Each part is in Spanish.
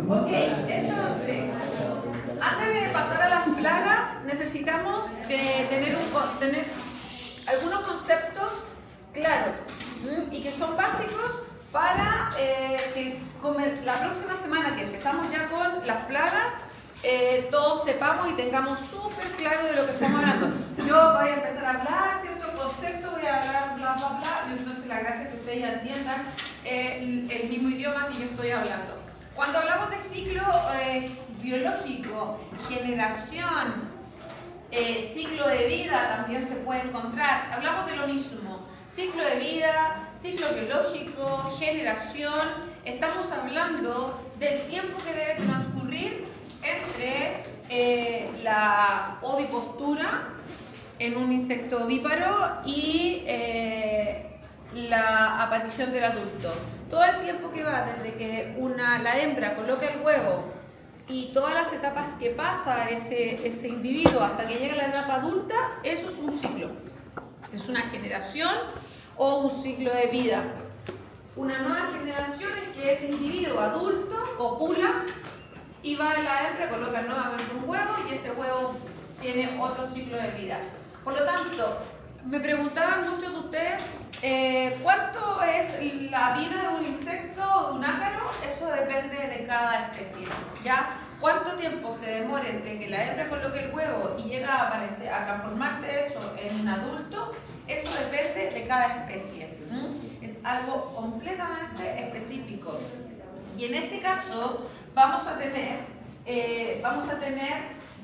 Ok, entonces, antes de pasar a las plagas, necesitamos tener algunos conceptos claros y que son básicos para que la próxima semana que empezamos ya con las plagas, todos sepamos y tengamos súper claro de lo que estamos hablando. Yo voy a empezar a hablar ciertos conceptos, voy a hablar bla bla bla, y entonces la gracia es que ustedes ya entiendan el mismo idioma que yo estoy hablando. Cuando hablamos de ciclo biológico, generación, ciclo de vida también se puede encontrar. Hablamos de lo mismo. Ciclo de vida, ciclo biológico, generación. Estamos hablando del tiempo que debe transcurrir entre la ovipostura en un insecto ovíparo y la aparición del adulto. Todo el tiempo que va desde que la hembra coloca el huevo y todas las etapas que pasa ese individuo hasta que llega a la etapa adulta, eso es un ciclo. Es una generación o un ciclo de vida. Una nueva generación es que ese individuo adulto copula y va a la hembra, coloca nuevamente un huevo y ese huevo tiene otro ciclo de vida. Por lo tanto, me preguntaban muchos de ustedes ¿cuánto es la vida de un insecto o de un ácaro? Eso depende de cada especie, ¿ya? ¿Cuánto tiempo se demora entre que la hembra coloque el huevo y llega a transformarse eso en un adulto? Eso depende de cada especie. Es algo completamente específico. Y en este caso vamos a tener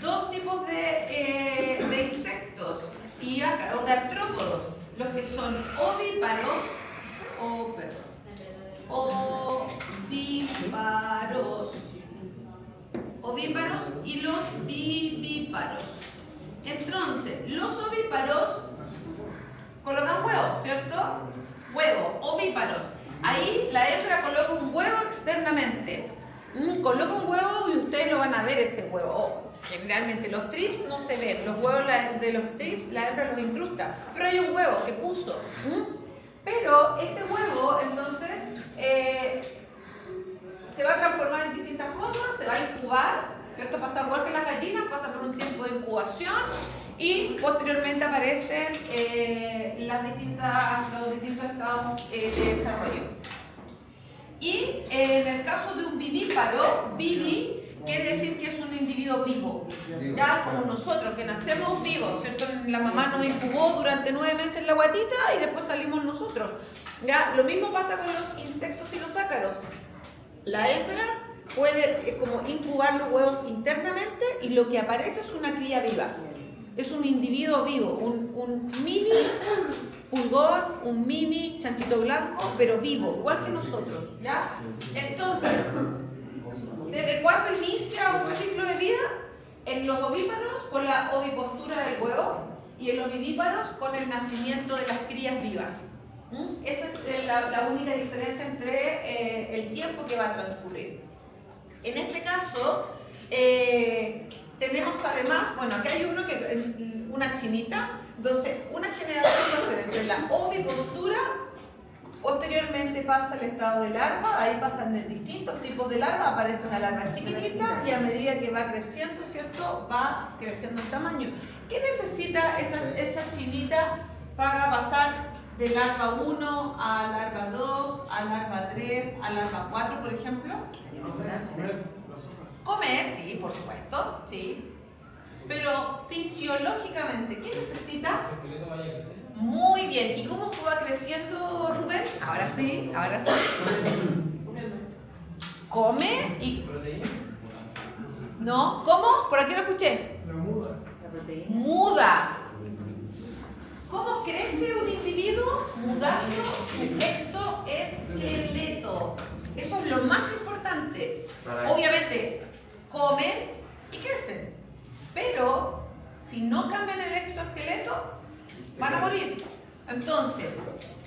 dos tipos de insectos o de artrópodos. Los que son ovíparos y los vivíparos. Entonces, los ovíparos colocan huevos, ¿cierto? Huevo, ovíparos. Ahí la hembra coloca un huevo externamente. Coloca un huevo y ustedes lo van a ver ese huevo. Generalmente los trips no se ven, los huevos de los trips la hembra los incrusta, pero hay un huevo que puso. Pero este huevo entonces se va a transformar en distintas cosas, se va a incubar, ¿cierto? Pasa igual que las gallinas, pasa por un tiempo de incubación y posteriormente aparecen los distintos estados de desarrollo. Y en el caso de un vivíparo, quiere decir que es un individuo vivo, ya como nosotros, que nacemos vivos, ¿cierto? La mamá nos incubó durante 9 meses en la guatita y después salimos nosotros. Ya, lo mismo pasa con los insectos y los ácaros. La hembra puede como incubar los huevos internamente y lo que aparece es una cría viva. Es un individuo vivo, un mini pulgón, un mini chanchito blanco, pero vivo, igual que nosotros, ¿ya? Entonces, ¿desde cuándo inicia un ciclo de vida? En los ovíparos con la ovipostura del huevo y en los vivíparos con el nacimiento de las crías vivas. Esa es la única diferencia entre el tiempo que va a transcurrir. En este caso, tenemos además, bueno, aquí hay una chinita, entonces una generación va a ser entre la ovipostura. Posteriormente pasa el estado de larva, ahí pasan de distintos tipos de larva, aparece una larva chiquitita y a medida que va creciendo, ¿cierto? Va creciendo el tamaño. ¿Qué necesita esa chinita para pasar de larva 1 a larva 2, a larva 3, a larva 4, por ejemplo? Comer, sí, por supuesto, sí. Pero fisiológicamente, ¿qué necesita? Muy bien. ¿Y cómo va creciendo, Rubén? Ahora sí. Come y... ¿No? ¿Cómo? Por aquí lo escuché. Muda. ¿Cómo crece un individuo? Mudando su exoesqueleto. Eso es lo más importante. Obviamente, comen y crecen. Pero, si no cambian el exoesqueleto, van a morir. Entonces,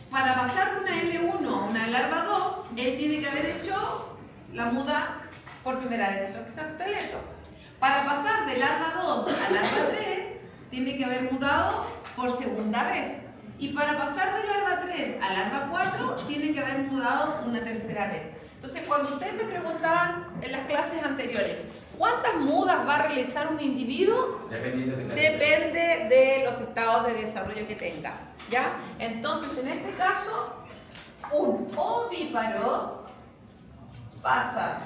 para pasar de una L1 a una larva 2, él tiene que haber hecho la muda por primera vez de su exoesqueleto. Para pasar de larva 2 a larva 3, tiene que haber mudado por segunda vez. Y para pasar de larva 3 a larva 4, tienen que haber mudado una tercera vez. Entonces, cuando ustedes me preguntaban en las clases anteriores, ¿cuántas mudas va a realizar un individuo? Depende de los estados de desarrollo que tenga, ¿ya? Entonces, en este caso, un ovíparo pasa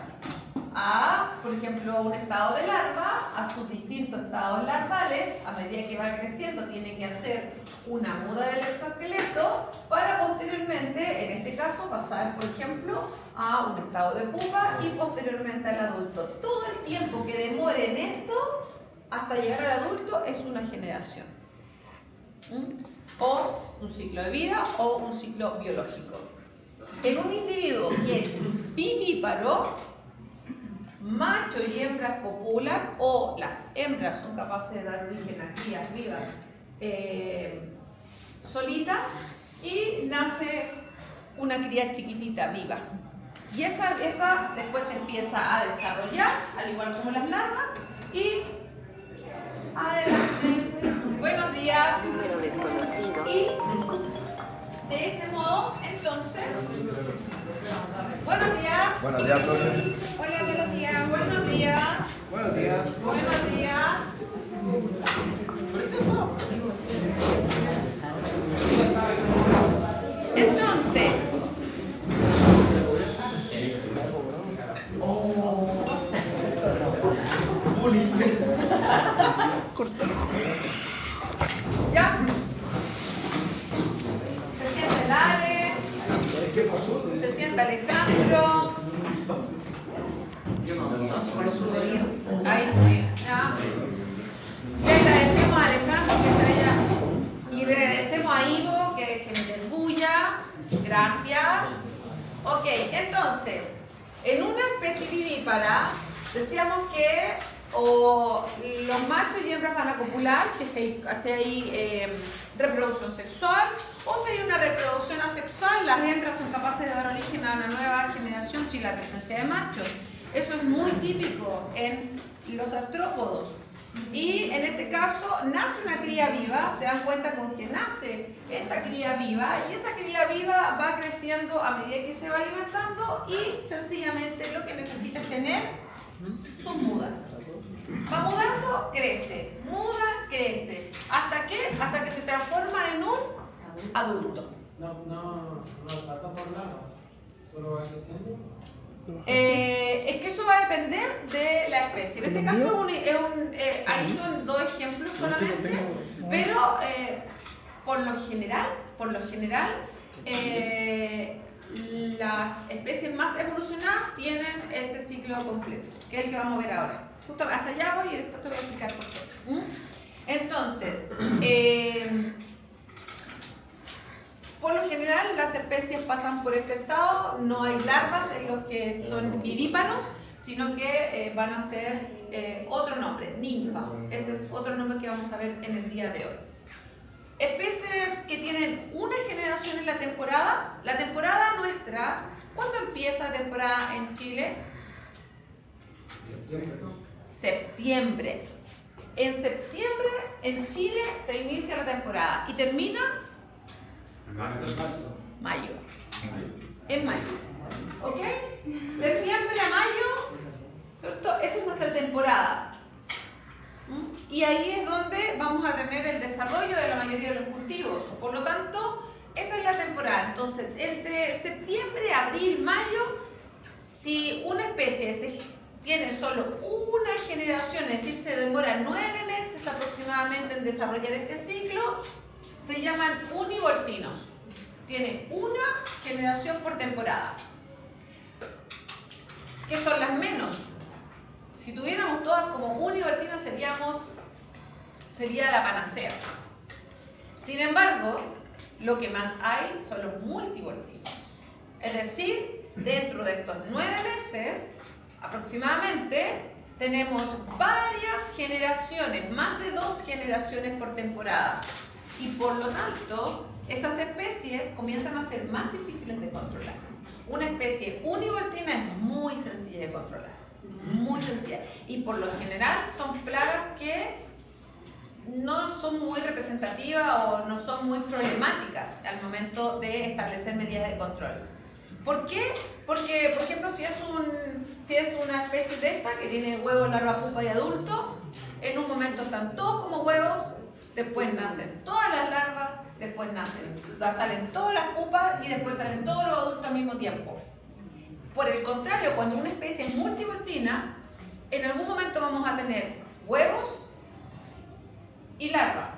a, por ejemplo, un estado de larva, a sus distintos estados larvales. A medida que va creciendo, tiene que hacer una muda del exoesqueleto para posteriormente, en este caso, pasar, por ejemplo, a un estado de pupa y posteriormente al adulto. Todo el tiempo que demore en esto hasta llegar al adulto es una generación. O un ciclo de vida o un ciclo biológico. En un individuo que es vivíparo, macho y hembras copulan, o las hembras son capaces de dar origen a crías vivas solitas, y nace una cría chiquitita viva. Y esa después empieza a desarrollar, al igual como las larvas, y adelante. Buenos días. Número desconocido. Y de ese modo, entonces, buenos días. Buenos días, profe. Hola, buenos días. Buenos días. Buenos días. Buenos días. Entonces, ¿ya? Se siente Lare, se siente Alejandro. Ahí sí, ¿ya? Le agradecemos a Alejandro que está allá. Y le agradecemos a Ivo que me interbulla. Gracias. Ok, entonces, en una especie vivípara, decíamos que los machos y hembras van a copular, si hay reproducción sexual, o si hay una reproducción asexual, las hembras son capaces de dar origen a una nueva generación sin la presencia de machos. Eso es muy típico en los artrópodos. Y en este caso nace una cría viva, se dan cuenta con que nace esta cría viva, y esa cría viva va creciendo a medida que se va alimentando, y sencillamente lo que necesita es tener sus mudas. Va mudando, crece, muda, crece. ¿Hasta qué? Hasta que se transforma en un adulto. No pasa por larvas, solo va creciendo. Es que eso va a depender de la especie. En este caso ahí son dos ejemplos solamente, pero por lo general, las especies más evolucionadas tienen este ciclo completo, que es el que vamos a ver ahora. Justo hacia allá voy y después te voy a explicar por qué. Entonces, por lo general las especies pasan por este estado, no hay larvas en los que son vivíparos, sino que van a ser otro nombre, ninfa. Ese es otro nombre que vamos a ver en el día de hoy. Especies que tienen una generación en la temporada nuestra, ¿cuándo empieza la temporada en Chile? Septiembre. En septiembre en Chile se inicia la temporada y termina mayo. En mayo. ¿Ok? Septiembre a mayo, ¿cierto? Esa es nuestra temporada. Y ahí es donde vamos a tener el desarrollo de la mayoría de los cultivos. Por lo tanto, esa es la temporada. Entonces, entre septiembre, abril, mayo, si una especie tiene solo una generación, es decir, se demora 9 meses aproximadamente en desarrollar este ciclo, se llaman univoltinos. Tiene una generación por temporada. ¿Qué son las menos? Si tuviéramos todas como univoltinos sería la panacea. Sin embargo, lo que más hay son los multivoltinos. Es decir, dentro de estos 9 meses, aproximadamente, tenemos varias generaciones, más de 2 generaciones por temporada. Y por lo tanto, esas especies comienzan a ser más difíciles de controlar. Una especie univoltina es muy sencilla de controlar, muy sencilla. Y por lo general son plagas que no son muy representativas o no son muy problemáticas al momento de establecer medidas de control. ¿Por qué? Porque, por ejemplo, si es una especie de esta que tiene huevos, larva, pupa y adulto, en un momento están todos como huevos, después nacen todas las larvas, después salen todas las pupas y después salen todos los adultos al mismo tiempo. Por el contrario, cuando una especie es multivoltina, en algún momento vamos a tener huevos y larvas.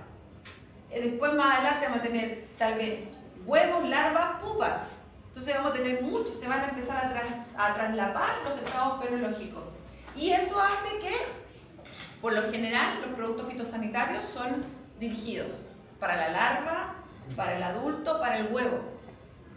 Después más adelante vamos a tener tal vez huevos, larvas, pupas. Entonces vamos a tener muchos, se van a empezar a traslapar los estados fenológicos. Y eso hace que, por lo general, los productos fitosanitarios son dirigidos para la larva, para el adulto, para el huevo.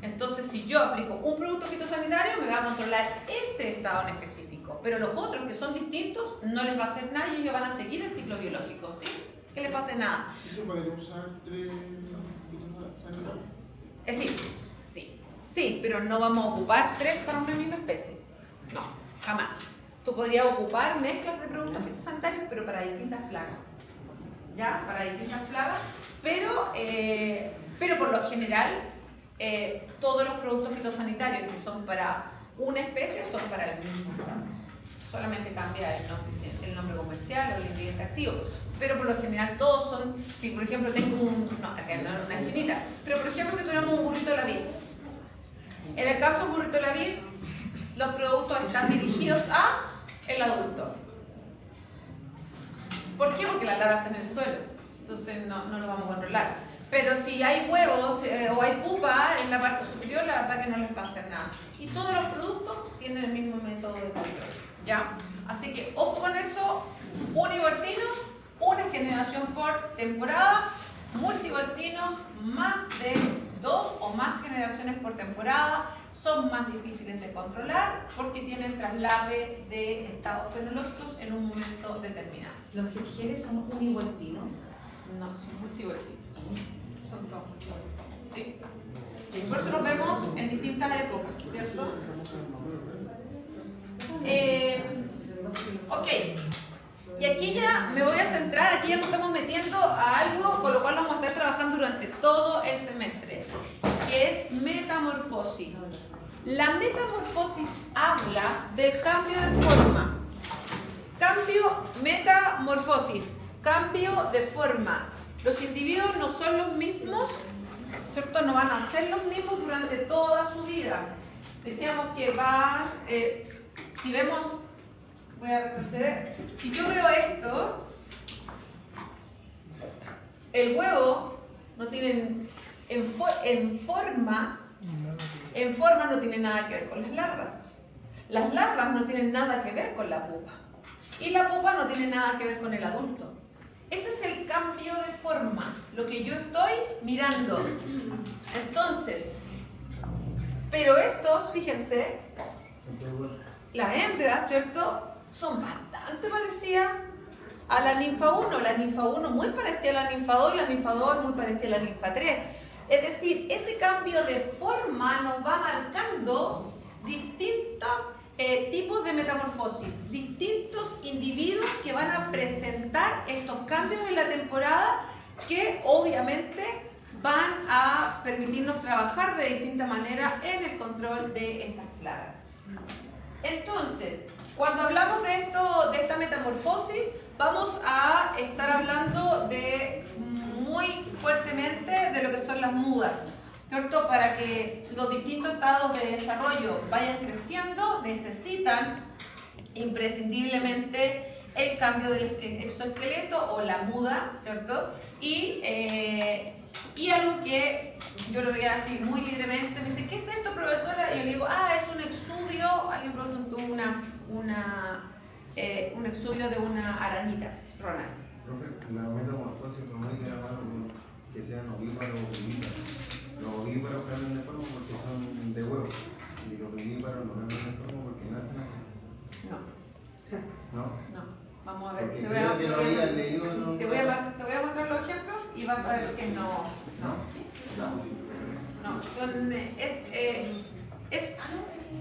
Entonces, si yo aplico un producto fitosanitario, me va a controlar ese estado en específico. Pero los otros que son distintos, no les va a hacer nada y ellos van a seguir el ciclo biológico, ¿sí? Que les pase nada. ¿Y se podría usar 3 fitosanitarios? Sí, pero no vamos a ocupar 3 para una misma especie. No, jamás. Tú podrías ocupar mezclas de productos fitosanitarios, pero para distintas plagas. ¿Ya? Para distintas plagas. Pero por lo general, todos los productos fitosanitarios que son para una especie son para el mismo estado. Solamente cambia el nombre comercial o el ingrediente activo. Pero por lo general todos son, si por ejemplo tengo acá no era una chinita, pero por ejemplo que tuviéramos un burrito de la vid. En el caso del burrito de la vid, los productos están dirigidos a el adulto. ¿Por qué? Porque la larva está en el suelo, entonces no lo vamos a controlar. Pero si hay huevos o hay pupa en la parte superior, la verdad que no les va a hacer nada. Y todos los productos tienen el mismo método de control, ¿ya? Así que ojo con eso, univoltinos, una generación por temporada, multivoltinos, más de 2 o más generaciones por temporada, son más difíciles de controlar porque tienen traslape de estados fenológicos en un momento determinado. ¿Los jefgeres son univoltinos? No, son multivoltinos. Son todos multivoltinos. Sí. Sí. Por eso los vemos en distintas épocas, ¿cierto? Ok. Y aquí ya me voy a centrar, aquí ya nos estamos metiendo a algo con lo cual vamos a estar trabajando durante todo el semestre, que es metamorfosis. La metamorfosis habla del cambio de forma. Metamorfosis, cambio de forma. Los individuos no son los mismos, ¿cierto? No van a ser los mismos durante toda su vida. Decíamos que si vemos, voy a retroceder, si yo veo esto, el huevo no tiene, en forma no tiene nada que ver con las larvas. Las larvas no tienen nada que ver con la pupa. Y la pupa no tiene nada que ver con el adulto. Ese es el cambio de forma, lo que yo estoy mirando. Entonces, pero estos, fíjense, las hembras, ¿cierto? Son bastante parecidas a la ninfa 1. La ninfa 1 muy parecida a la ninfa 2 y la ninfa 2 muy parecida a la ninfa 3. Es decir, ese cambio de forma nos va marcando distintos tipos de metamorfosis, distintos individuos que van a presentar estos cambios en la temporada que obviamente van a permitirnos trabajar de distinta manera en el control de estas plagas. Entonces, cuando hablamos de esta metamorfosis, vamos a estar hablando muy fuertemente de lo que son las mudas, ¿cierto? Para que los distintos estados de desarrollo vayan creciendo, necesitan imprescindiblemente el cambio del exoesqueleto o la muda, ¿cierto? Y algo que yo lo voy a decir muy libremente, me dice, ¿qué es esto, profesora? Y yo le digo, es un exudio, alguien presentó un exudio de una arañita, Ronald. Profe, la metamorfosis no hay que sean ovíparos o vivíparos. Los ovíparos cambian de forma porque son de huevo y los vivíparos no cambian de forma porque nacen así. ¿No? Vamos a ver, Porque te creo que lo había leído en un... voy a mostrar los ejemplos y vas a ver que no.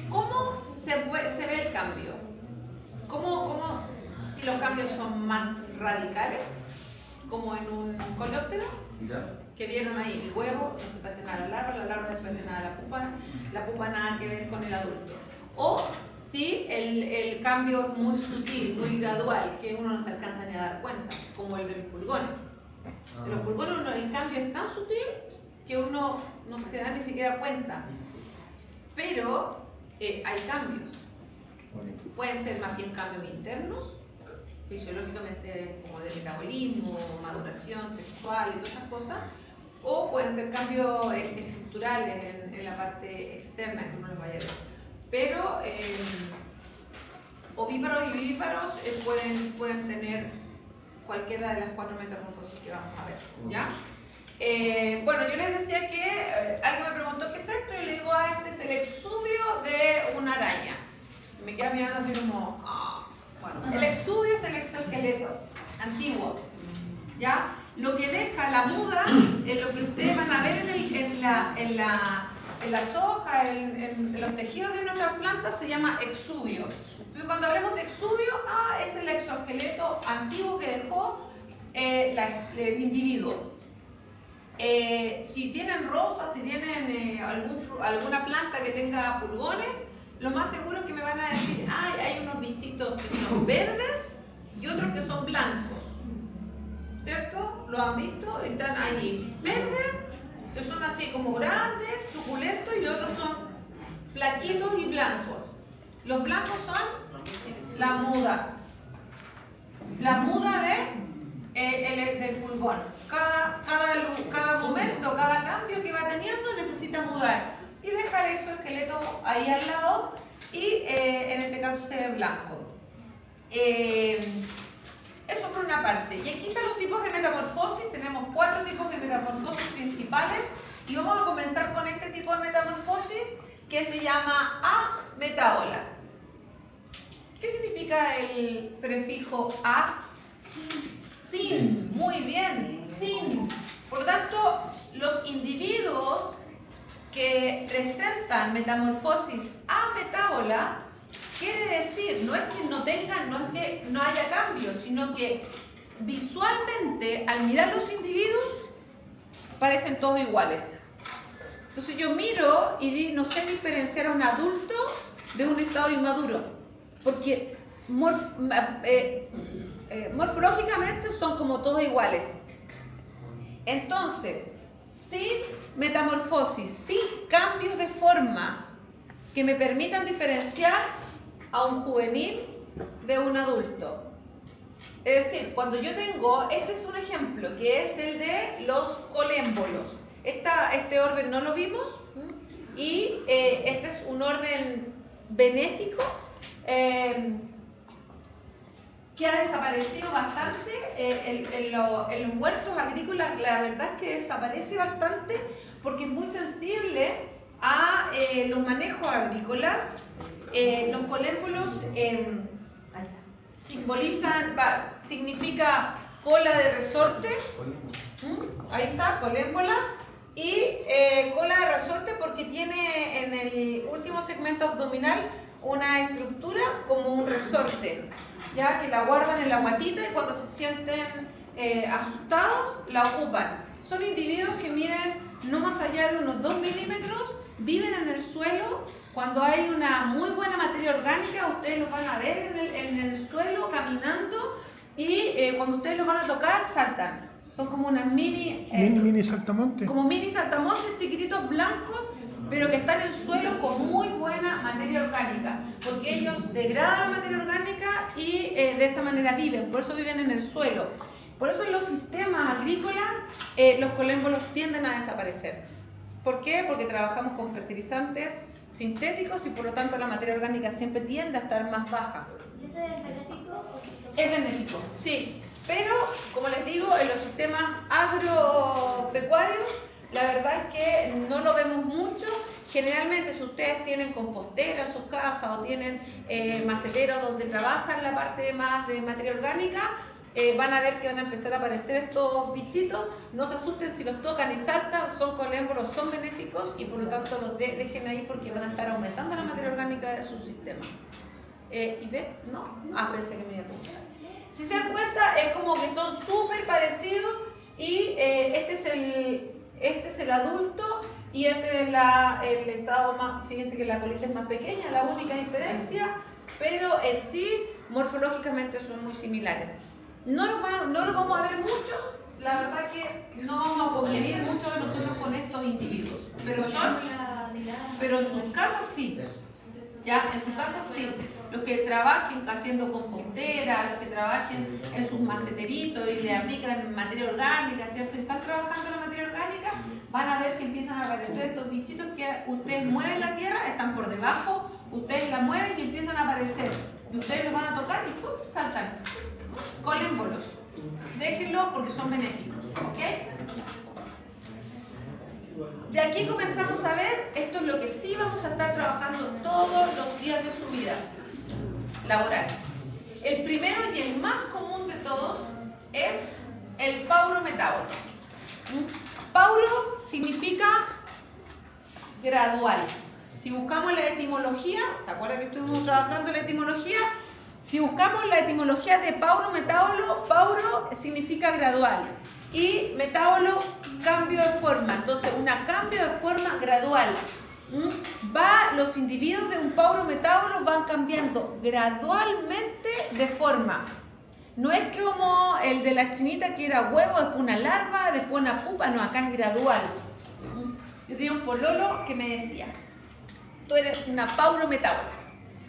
¿Cómo se ve el cambio? ¿Cómo si los cambios son más radicales como en un coleóptero, ¿Ya? que vieron ahí el huevo, no se parece nada a la larva no se parece nada a la pupa nada que ver con el adulto. O si el cambio es muy sutil, muy gradual, que uno no se alcanza ni a dar cuenta, como el de los pulgones. En los pulgones el cambio es tan sutil que uno no se da ni siquiera cuenta. Pero hay cambios. Pueden ser más bien cambios internos, fisiológicamente como de metabolismo, maduración sexual y todas esas cosas, o pueden ser cambios estructurales en la parte externa que uno los vaya a ver. Pero ovíparos y vivíparos pueden tener cualquiera de las 4 metamorfosis que vamos a ver, ¿ya? Bueno, yo les decía que alguien me preguntó qué es esto y le digo, este es el exudio de una araña. Me queda mirando así como, bueno, el exudio es el exoesqueleto antiguo, ¿ya? Lo que deja la muda, lo que ustedes van a ver en las hojas, en los tejidos de nuestras plantas se llama exudio. Entonces cuando hablamos de exudio, es el exoesqueleto antiguo que dejó el individuo. Si tienen rosas, si tienen alguna planta que tenga pulgones, lo más seguro es que me van a decir, hay unos bichitos que son verdes y otros que son blancos, ¿cierto? ¿Lo han visto? Están ahí verdes, que son así como grandes, suculentos, y otros son flaquitos y blancos. Los blancos son la muda del pulgón. Cada momento, cada cambio que va teniendo necesita mudar y dejar el exoesqueleto ahí al lado, y en este caso se ve blanco. Eso por una parte. Y aquí están los tipos de metamorfosis. Tenemos 4 tipos de metamorfosis principales y vamos a comenzar con este tipo de metamorfosis que se llama ametábola. ¿Qué significa el prefijo a? Sin. Muy bien, sin. Por lo tanto, los individuos que presentan metamorfosis ametábola quiere decir, no es que no tengan, no es que no haya cambios, sino que visualmente al mirar los individuos parecen todos iguales. Entonces yo miro y no sé diferenciar a un adulto de un estado inmaduro, porque morfológicamente son como todos iguales. Entonces, sin metamorfosis, sin cambios de forma que me permitan diferenciar a un juvenil de un adulto. Es decir, cuando yo tengo, este es un ejemplo, que es el de los colémbolos. Este orden no lo vimos, y este es un orden benéfico que ha desaparecido bastante en los huertos agrícolas. La verdad es que desaparece bastante porque es muy sensible a los manejos agrícolas. Los colémbolos significa cola de resorte. Ahí está, colémbola. Y cola de resorte porque tiene en el último segmento abdominal una estructura como un resorte, ya que la guardan en la guatita y cuando se sienten asustados la ocupan. Son individuos que miden no más allá de unos 2 milímetros, viven en el suelo. Cuando hay una muy buena materia orgánica, ustedes los van a ver en el suelo caminando, y cuando ustedes los van a tocar saltan. Son como unas mini saltamontes. Como mini saltamontes chiquititos blancos, pero que están en suelo con muy buena materia orgánica, porque ellos degradan la materia orgánica y de esa manera viven, por eso viven en el suelo. Por eso en los sistemas agrícolas los colémbolos tienden a desaparecer. ¿Por qué? Porque trabajamos con fertilizantes sintéticos y por lo tanto la materia orgánica siempre tiende a estar más baja. ¿Y ese es benéfico o tóxico? Es benéfico, sí, pero como les digo, en los sistemas agropecuarios la verdad es que no lo vemos mucho. Generalmente si ustedes tienen composteras en sus casas o tienen maceteros donde trabajan la parte más de materia orgánica, van a ver que van a empezar a aparecer estos bichitos. No se asusten si los tocan y saltan, son colémbolos, son benéficos y por lo tanto los dejen ahí porque van a estar aumentando la materia orgánica de su sistema. ¿Y ves? ¿No? Pensé que me iba a preguntar. Si se dan cuenta, es como que son súper parecidos y este es el adulto y este es el estado más, fíjense que la colita es más pequeña, la única diferencia, pero en sí, morfológicamente son muy similares. No los vamos a ver muchos, la verdad que no vamos a convivir muchos de nosotros con estos individuos, pero en sus casas sí. Ya, en sus casas sí. Los que trabajen haciendo compostera, los que trabajen en sus maceteritos y le aplican materia orgánica, ¿cierto? Y están trabajando la materia orgánica, van a ver que empiezan a aparecer estos bichitos que ustedes mueven la tierra, están por debajo, ustedes la mueven y empiezan a aparecer. Y ustedes los van a tocar y ¡pum! Saltan. Colémbolos. Déjenlos porque son benéficos, ¿ok? De aquí comenzamos a ver, esto es lo que sí vamos a estar trabajando todos los días de su vida laboral. El primero y el más común de todos es el paurometábolo. Pauro significa gradual. Si buscamos la etimología, ¿se acuerdan que estuvimos trabajando la etimología? Si buscamos la etimología de paurometábolo, pauro significa gradual y metábolo, cambio de forma. Entonces, un cambio de forma gradual. Los individuos de un paurometábolo van cambiando gradualmente de forma. No es como el de la chinita que era huevo, después una larva, después una pupa. No, acá es gradual. Yo tenía un pololo que me decía, tú eres una paurometábola.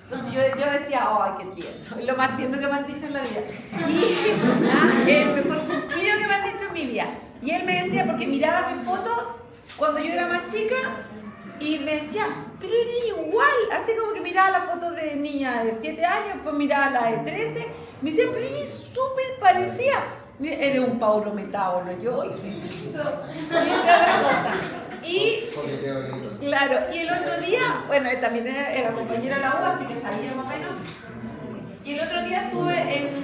Entonces yo decía, ¡ay, qué tierno! Es lo más tierno que me han dicho en la vida. Y el mejor cumplido que me han dicho en mi vida. Y él me decía, porque miraba mis fotos cuando yo era más chica, y me decía, pero eres igual. Así como que miraba la foto de niña de 7 años, después miraba la de 13. Me decía, pero eres súper parecida. Eres un paurometábolo. Yo, ¡ay, qué lindo! Y otra cosa. Y, claro, y el otro día, bueno, él también era compañero de la U, así que sabía más o menos. Y el otro día estuve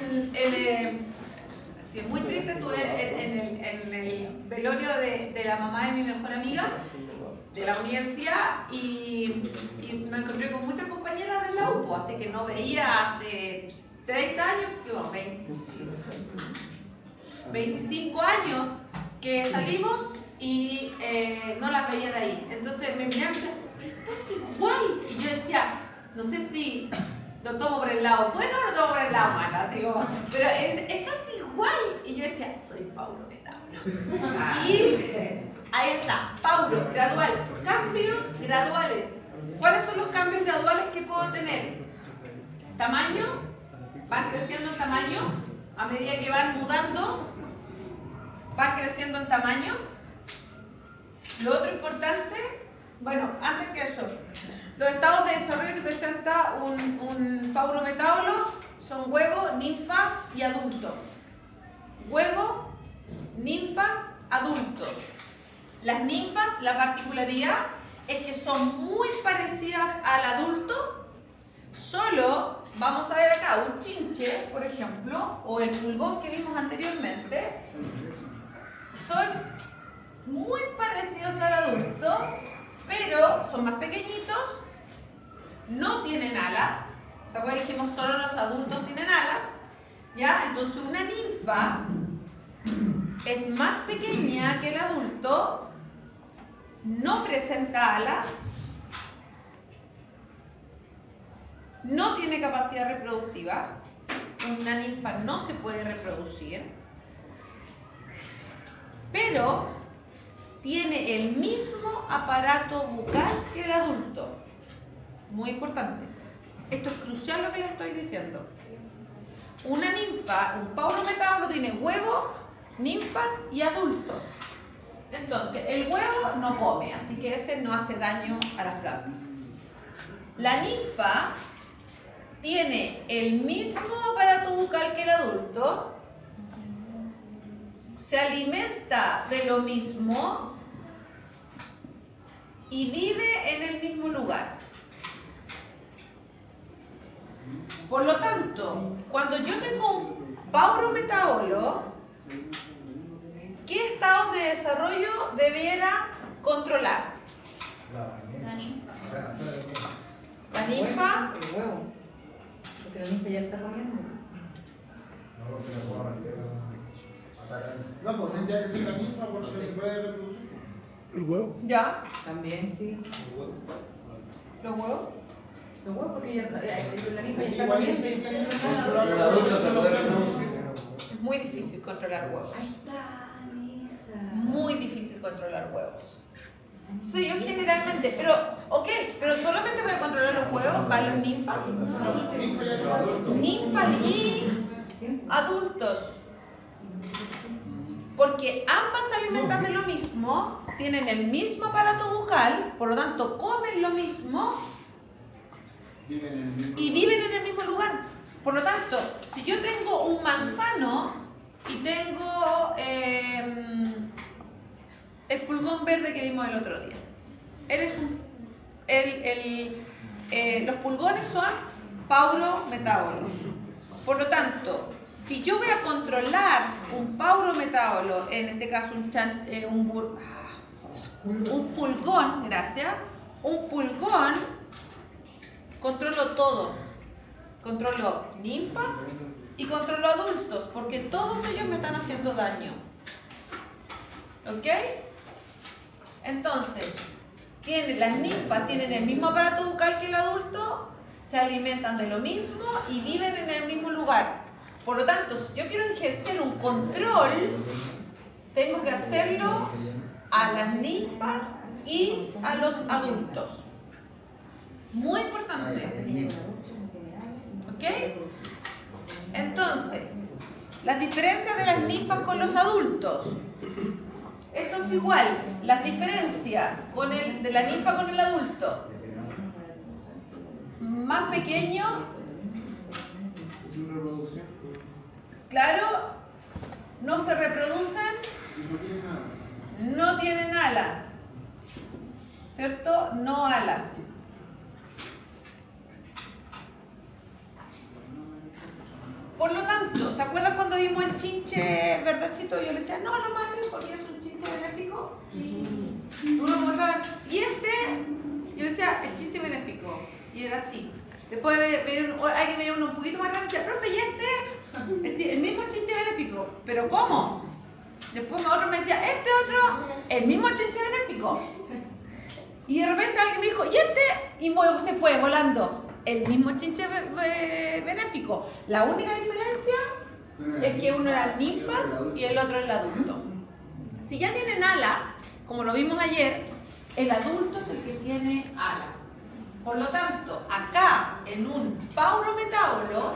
sí, muy triste, estuve en el velorio de la mamá de mi mejor amiga de la universidad y me encontré con muchas compañeras de la U, así que no veía hace 30 años, 25 años que salimos y no las veía de ahí. Entonces me miraron y me decían, pero estás igual. Y yo decía, no sé si lo tomo por el lado bueno o lo tomo por el lado malo, así como, pero estás igual. Y yo decía, soy paurometábolo. Y ahí está, pauro, gradual, cambios graduales. ¿Cuáles son los cambios graduales que puedo tener? Tamaño, van creciendo en tamaño, a medida que van mudando, van creciendo en tamaño. Lo otro importante, bueno, antes que eso, los estados de desarrollo que presenta un paurometábolo son huevo, ninfas y adultos. Huevo, ninfas, adultos. Las ninfas, la particularidad es que son muy parecidas al adulto, solo, vamos a ver acá, un chinche, por ejemplo, o el pulgón que vimos anteriormente, son muy parecidos al adulto, pero son más pequeñitos, no tienen alas. ¿Se acuerdan que dijimos solo los adultos tienen alas? ¿Ya? Entonces una ninfa es más pequeña que el adulto, no presenta alas, no tiene capacidad reproductiva, una ninfa no se puede reproducir, pero tiene el mismo aparato bucal que el adulto. Muy importante. Esto es crucial lo que les estoy diciendo. Una ninfa, un paurometábolo tiene huevo, ninfas y adultos. Entonces, el huevo no come, así que ese no hace daño a las plantas. La ninfa tiene el mismo aparato bucal que el adulto, se alimenta de lo mismo y vive en el mismo lugar. Por lo tanto, cuando yo tengo un paurometábolo, ¿qué estados de desarrollo debiera controlar? La ninfa. La ninfa, El huevo. Porque la ninfa ya está comiendo. No, pues tendría que ser la ninfa porque se puede reproducir. El huevo. ¿Ya? También, sí. ¿Los huevos? Los huevos porque ya la ninfa ya está Igual es comiendo. difícil Pero el adulto se puede reproducir. Es muy difícil controlar huevos. Ahí está, Lisa. Muy difícil controlar huevos. Entonces yo generalmente, pero solamente para controlar los huevos van los ninfas. Ninfa ya es Ninfas y adultos. Porque ambas se alimentan de lo mismo, tienen el mismo aparato bucal, por lo tanto comen lo mismo viven en el mismo y viven en el mismo lugar. Por lo tanto, si yo tengo un manzano y tengo el pulgón verde que vimos el otro día, los pulgones son paurometábolos. Por lo tanto, si yo voy a controlar un paurometábolo, en este caso un pulgón, gracias, un pulgón, controlo todo. Controlo ninfas y controlo adultos, porque todos ellos me están haciendo daño. ¿Ok? Entonces, las ninfas tienen el mismo aparato bucal que el adulto, se alimentan de lo mismo y viven en el mismo lugar. Por lo tanto, si yo quiero ejercer un control, tengo que hacerlo a las ninfas y a los adultos. Muy importante. ¿Ok? Entonces, las diferencias de las ninfas con los adultos. Esto es igual. Las diferencias de la ninfa con el adulto. Más pequeño. Claro, no se reproducen, no tienen alas, ¿cierto? No alas. Por lo tanto, ¿se acuerdan cuando vimos el chinche verdecito? Yo le decía, no lo mates porque es un chinche benéfico. Tú lo mostraban, y yo le decía, el chinche benéfico, y era así. Después alguien veía uno un poquito más grande y decía, profe, ¿y este? El mismo chinche benéfico. ¿Pero cómo? Después otro me decía, este otro, el mismo chinche benéfico. Y de repente alguien me dijo, ¿y este? Y se fue volando. El mismo chinche benéfico. La única diferencia es que uno era ninfas y el otro el adulto. Si ya tienen alas, como lo vimos ayer, el adulto es el que tiene alas. Por lo tanto, acá en un paurometábolo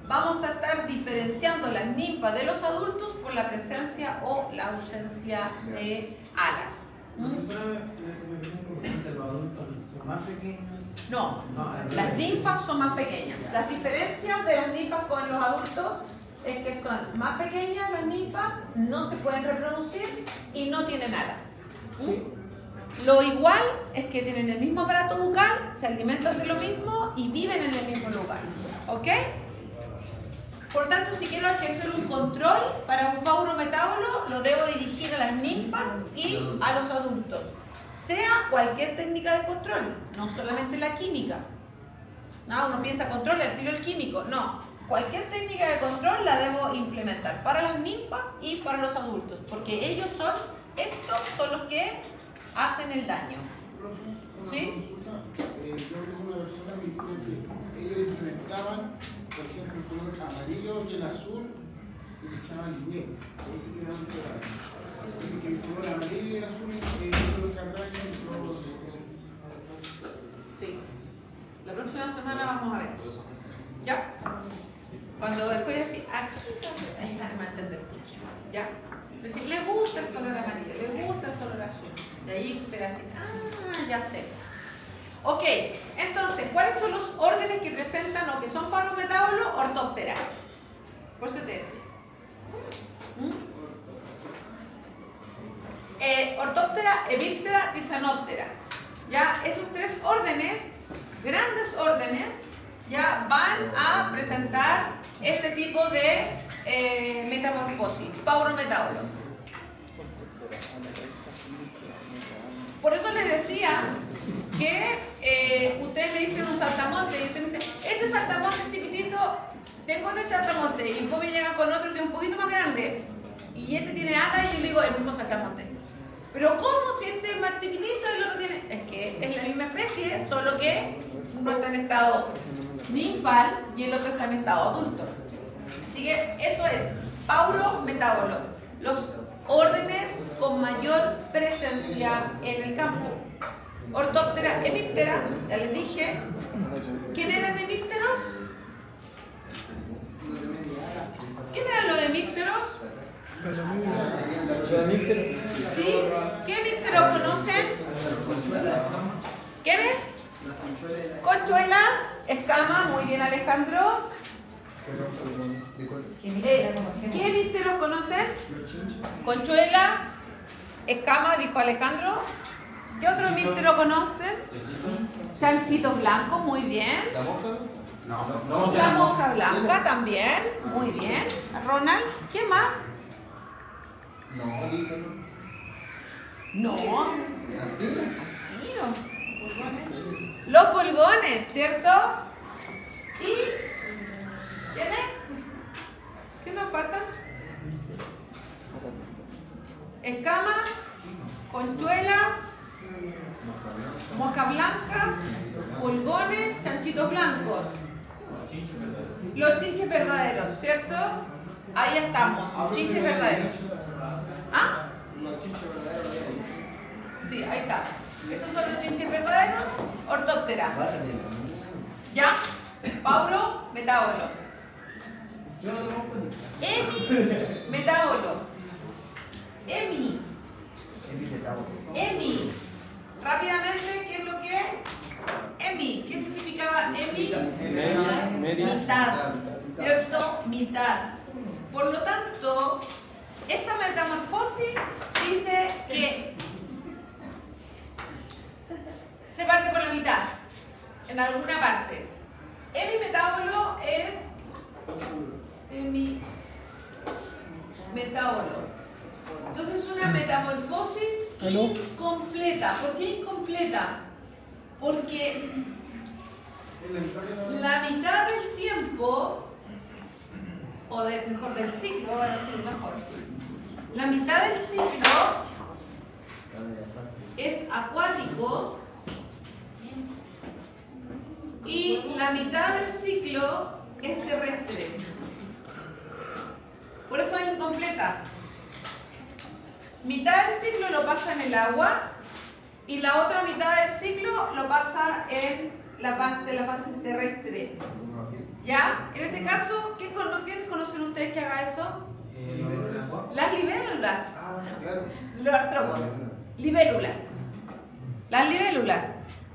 vamos a estar diferenciando las ninfas de los adultos por la presencia o la ausencia de alas. Los adultos son más pequeños. No, las ninfas son más pequeñas. Las diferencias de las ninfas con los adultos es que son más pequeñas las ninfas, no se pueden reproducir y no tienen alas. Lo igual es que tienen el mismo aparato bucal, se alimentan de lo mismo y viven en el mismo lugar. ¿Ok? Por tanto, si quiero ejercer un control para un paurometábolo, lo debo dirigir a las ninfas y a los adultos. Sea cualquier técnica de control, no solamente la química. No, uno piensa control, el tiro el químico. No, cualquier técnica de control la debo implementar para las ninfas y para los adultos, porque estos son los que hacen el daño. Profe, una ¿Sí? consulta. Yo tengo una persona que dice que ellos implementaban, por ejemplo, el color amarillo y el azul y le echaban hielo. Ahí se quedaban pegados. Que el color amarillo y el azul lo cargaban los... Sí. La próxima semana vamos a ver eso. ¿Ya? Cuando después decir, aquí se hace, ahí nadie va a entender por qué. ¿Ya? Decir, le gusta el color amarillo, le gusta el color azul. De ahí, pero así, ya sé. Ok, entonces, ¿cuáles son los órdenes que presentan o que son paurometábolos? Ortóptera. Por eso te decía. Ortóptera, Epíptera y Tisanóptera. Ya, esos tres órdenes, grandes órdenes, ya van a presentar este tipo de metamorfosis, paurometábolos. Por eso les decía que ustedes me dicen un saltamonte y ustedes me dicen, este saltamonte chiquitito, tengo este saltamonte y después me llega con otro que es un poquito más grande y este tiene alas y yo le digo el mismo saltamonte. Pero ¿cómo si este es más chiquitito y el otro tiene? Es que es la misma especie, solo que uno está en estado ninfal y el otro está en estado adulto. Así que eso es Pauro metábolo, los órdenes con mayor presencia en el campo. Ortóptera, hemíptera, ya les dije. ¿Quién eran hemípteros? ¿Quién eran los hemípteros? ¿Sí? ¿Qué hemípteros conocen? ¿Quiénes? Conchuelas, escamas, muy bien Alejandro. ¿Qué hemípteros conocen? Conchuelas, escamas, dijo Alejandro. ¿Qué otro hemíptero conocen? Chanchitos blancos, muy bien. ¿La mosca? No. La mosca blanca también, muy bien. Ronald, ¿qué más? No, dicen. No, ¿Antiguo? miro. Los pulgones, ¿cierto? ¿Y quién es? ¿Qué nos falta? Escamas, conchuelas, moscas blancas, pulgones, chanchitos blancos. Los chinches verdaderos, ¿cierto? Ahí estamos, chinches verdaderos. ¿Ah? Sí, ahí está. Estos son los chinches verdaderos. Ortóptera. ¿Ya? Paulo, metábolo. Emi, metábolo. Emi. Emi. Rápidamente, ¿qué es lo que es? Emi. ¿Qué significaba Emi? Mitad. ¿Cierto? Mitad. Por lo tanto, esta metamorfosis dice que se parte por la mitad, en alguna parte. Hemimetábolo es hemimetábolo. Entonces es una metamorfosis incompleta. ¿Por qué incompleta? Porque la mitad del tiempo, o mejor del ciclo, voy a decir mejor, la mitad del ciclo es acuático y la mitad del ciclo es terrestre. Por eso es incompleta. Mitad del ciclo lo pasa en el agua y la otra mitad del ciclo lo pasa en la fase terrestre. ¿Ya? En este caso, ¿quiénes conocen ustedes que haga eso? Las libélulas. Los artrópodos. Libélulas. Las libélulas.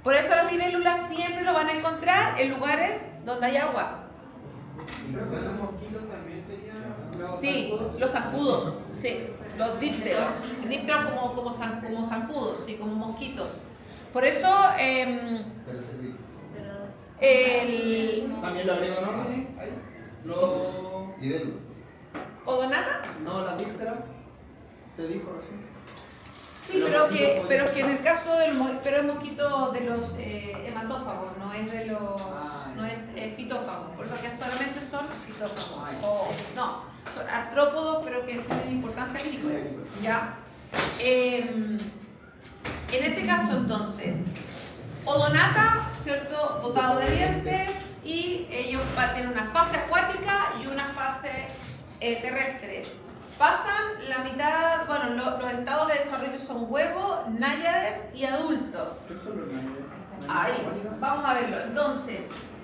Por eso las libélulas siempre lo van a encontrar en lugares donde hay agua. ¿Los mosquitos también serían? Sí, los zancudos, sí, los dípteros. Dípteros como zancudos, sí, como mosquitos. Por eso ¿También lo agrego en orden? Ahí. Libélula. ¿Odonata? No, la víscera. Te dijo recién. Sí, pero que en el caso pero es mosquito de los hematófagos, no es de los, no es fitófagos, por lo que solamente son fitófagos. O, no, son artrópodos, pero que tienen importancia agrícola. ¿Ya? En este caso entonces, odonata, ¿cierto? Dotado de dientes y ellos tienen una fase acuática y una fase terrestre. Pasan la mitad, bueno, los estados de desarrollo son huevo, náyades y adulto. ¿Qué son los náyades? Ahí, vamos a verlo. Entonces,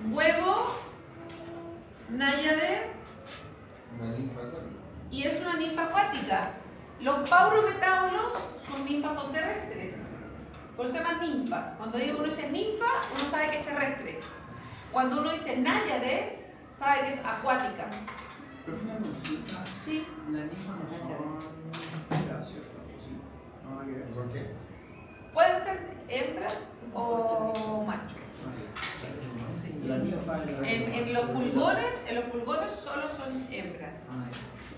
huevo, náyades y es una ninfa acuática. Los paurometábolos son ninfas o terrestres. Por eso se llaman ninfas. Cuando uno dice ninfa, uno sabe que es terrestre. Cuando uno dice náyade, sabe que es acuática. Pero fue una consulta. Sí. La ninfa no son. Era cierto, sí. No, hay que ver. ¿Por qué? Pueden ser hembras o machos. Sí. La ninfa. En los pulgones solo son hembras.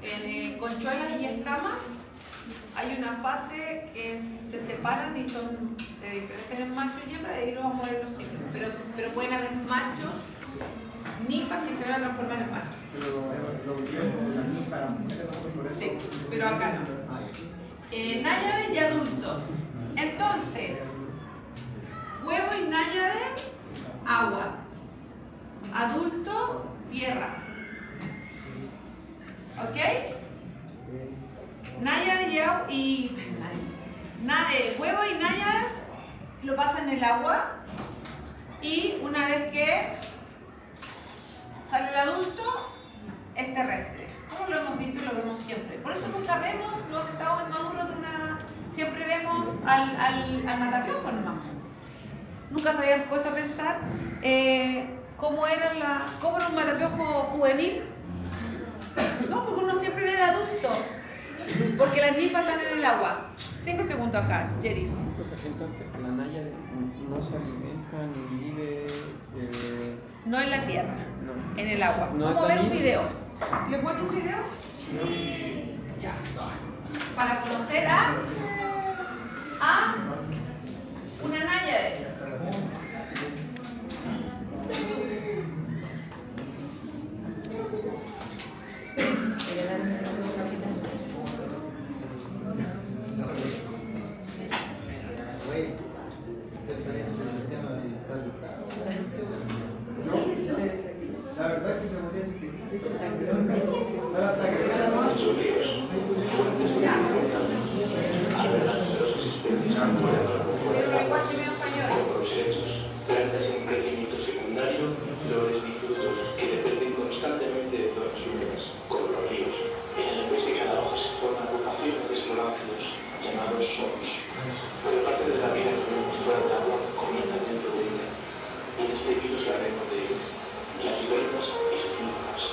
En conchuelas y escamas hay una fase que se separan y se diferencian en machos y hembras y ahí lo vamos a ver en los ciclos. Pero pueden haber machos, ninfas que se se van a transformar en macho. Pero lo que quiero las ninfas, las mujeres, por eso. Sí, pero acá no. Náyade y adulto. Entonces, huevo y náyade, agua. Adulto, tierra. ¿Ok? Náyade huevo y náyades lo pasan en el agua y una vez que sale el adulto es terrestre. Como lo hemos visto y lo vemos siempre. Por eso nunca vemos los estados inmaduros de una... Siempre vemos al matapiojo nomás. Nunca se habían puesto a pensar cómo era un matapiojo juvenil. No, porque uno siempre ve el adulto. Porque las ninfas están en el agua. 5 segundos acá, Jerry. Entonces, la náyade no se alimenta ni vive. No en la tierra, No. en el agua. No Vamos a ver un también. video. ¿Les muestro un video? Ya. Para conocer a una náyade. La verdad es que se moría hasta que fuera más. Pero igual se ve en español. Los hechos, plantas en crecimiento secundario, flores y frutos que dependen constantemente de zonas húmedas, como los ríos. En el mes de cada hoja se forman agrupaciones de esporángidos llamados soros. Pero parte de la vida que vemos fuera del agua comienza dentro de ella. Y en este virus hablaremos de las libélulas y sus ninfas.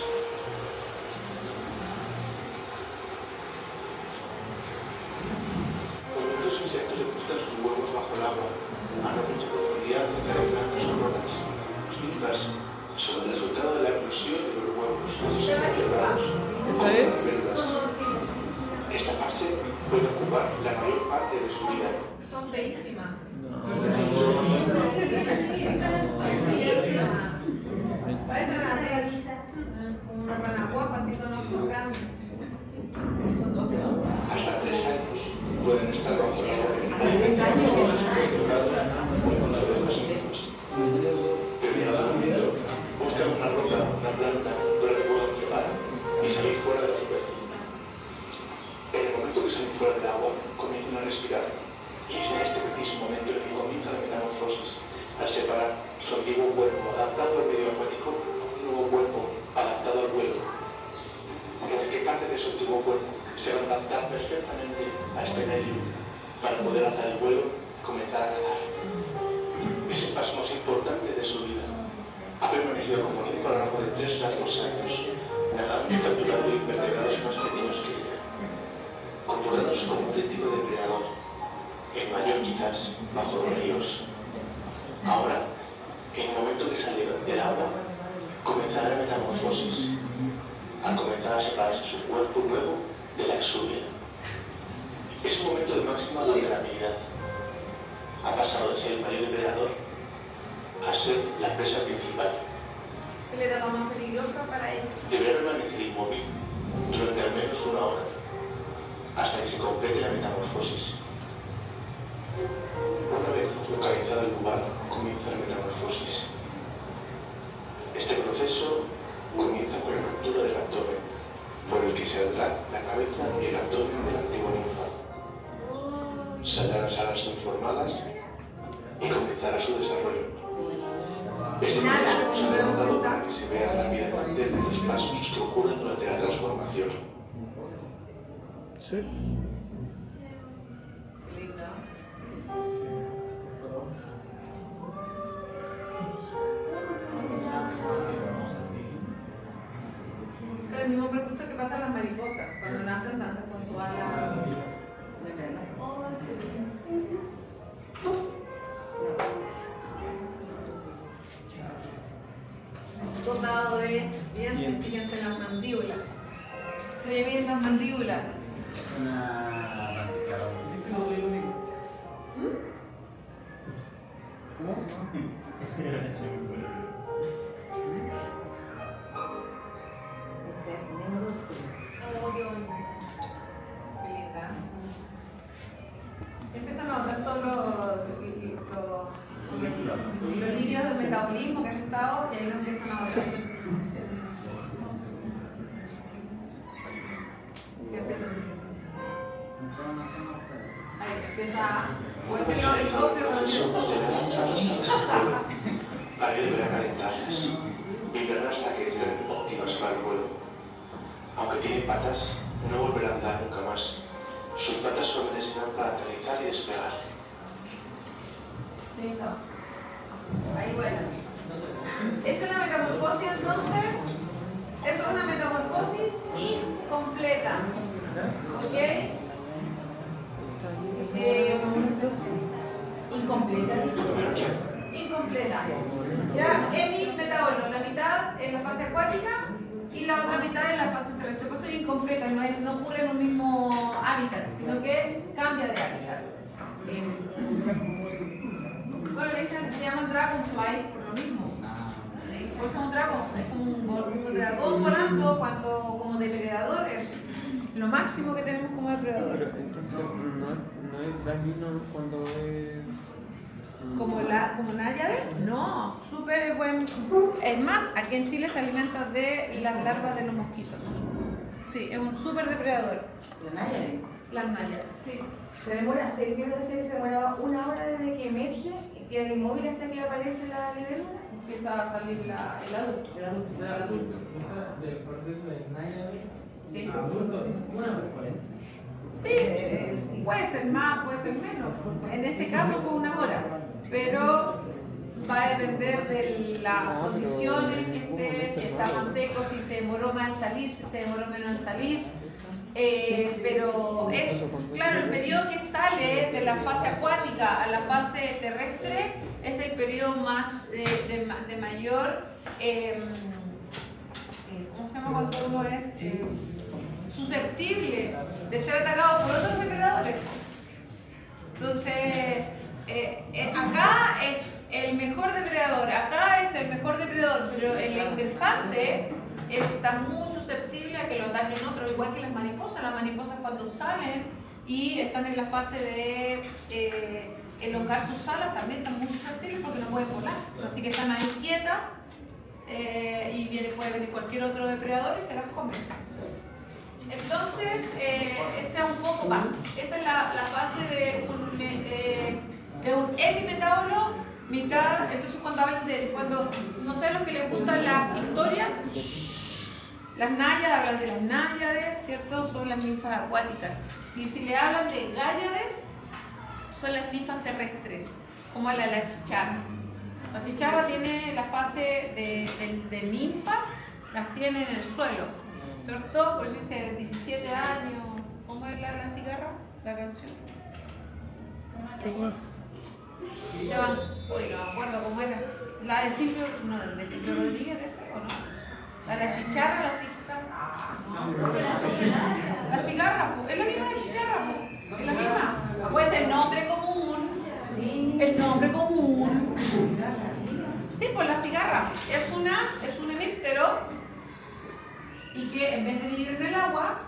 Cuando estos insectos depositan sus huevos bajo el agua, a no mucha profundidad cerca de grandes coronas, las ninfas son el resultado de la eclosión de los huevos. ¿Esa es? Esta fase puede ocupar la mayor parte de su vida. Son feísimas. Parecen así, como una rana guapa, así con ojos grandes. Hasta 3 años pueden estar bajo el agua. Pero ya al momento buscan una roca, una planta, donde puedan trepar y salir fuera de la superficie. En el momento que salen fuera del agua, comienzan a respirar. Y es en este preciso momento en el que comienza la metamorfosis, al separar su antiguo cuerpo adaptado al medio acuático a un nuevo cuerpo adaptado al vuelo. En el que parte de su antiguo cuerpo se va a adaptar perfectamente a este medio para poder alzar el vuelo y comenzar a nadar. Es el paso más importante de su vida. Ha permanecido como ninfa a lo largo de 3 largos años, nadando y capturando invertebrados más pequeños que ella, comportándose como un auténtico depredador, el mayor quizás bajo los ríos. Ahora, en el momento que sale del agua, comenzará la metamorfosis, al comenzar a separarse su cuerpo nuevo de la exuvia. Es un momento de máxima vulnerabilidad. Ha pasado de ser el mayor depredador a ser la presa principal. Es la etapa más peligrosa para ellos. Deberá permanecer inmóvil durante al menos 1 hora, hasta que se complete la metamorfosis. Una vez localizado el lugar, comienza la metamorfosis. Este proceso comienza con la ruptura del abdomen, por el que saldrá la cabeza y el abdomen de la antigua ninfa. Saldrán las alas informadas y comenzará su desarrollo. Este proceso se ha adaptado para que se vea rápidamente los pasos que ocurren durante la transformación. Sí. Lindo. Es el mismo proceso que pasa en las mariposas. Cuando nacen, nacen con su ala. Dotado de dientes, fíjense en las mandíbulas. Tremendas mandíbulas. Es una empiezan a volar. Ahí empieza a vuelve los helicópteros. La aire deberá calentarlas. Vibrarán hasta que estén óptimas para el vuelo. Aunque tienen patas, no volverán a andar nunca más. Sus patas solo necesitan para aterrizar y despegar. Listo. Ahí vuelan. Esa es la metamorfosis entonces. Eso es una metamorfosis incompleta. ¿Ok? Incompleta. Incompleta. Ya, hemimetabolo, la mitad en la fase acuática y la otra mitad en la fase terrestre. Por eso es incompleta, no ocurre en un mismo hábitat, sino que cambia de hábitat. Bueno, le dicen, se llaman dragonfly por lo mismo. Por eso es un dragonfly, es como un dragón volando como depredador, es lo máximo que tenemos como depredador. Pero entonces no es dañino cuando es... Como náyade, no, súper buen. Es más, aquí en Chile se alimenta de las larvas de los mosquitos. Sí, es un súper depredador. La náyade. Las náyades, sí. Se demora, el video de serie se demoraba 1 hora desde que emerge y queda inmóvil hasta que aparece la libélula. Empieza a salir el adulto. O sea, del proceso de náyade Sí. adulto es una referencia. Sí, puede ser más, puede ser menos. En ese caso fue 1 hora, pero va a depender de las condiciones que esté, si está más seco, si se demoró más en salir, si se demoró menos en salir. Pero es, claro, el periodo que sale de la fase acuática a la fase terrestre es el periodo más de mayor, ¿cómo se llama cuando uno es susceptible de ser atacado por otros depredadores? Entonces, acá es el mejor depredador, acá es el mejor depredador, pero en la interfase está muy susceptible a que lo ataquen otros, igual que las mariposas. Las mariposas cuando salen y están en la fase de elongar sus alas también están muy susceptibles porque no pueden volar, así que están ahí quietas y puede venir cualquier otro depredador y se las come. Entonces, esta es un poco más. Esta es la fase de un hemimetabolo, mitad. Entonces, cuando hablan cuando no sé, los que les gustan las historias, las náyades hablan de las náyades, ¿cierto? Son las ninfas acuáticas. Y si le hablan de gáyades, son las ninfas terrestres, como la chicharra. La chicharra tiene la fase de ninfas, las tiene en el suelo. ¿Cierto? Por eso dice 17 años. ¿Cómo es la cigarra? La canción. Se van. Uy, no me acuerdo cómo era. La de Silvio. No, de Silvio Rodríguez, ¿o no? La chicharra, la cigarra. No. La cigarra, es la misma de chicharra, es la misma. Pues el nombre común. El nombre común. Sí, pues la cigarra. Es un hemíptero. Y que en vez de vivir en el agua,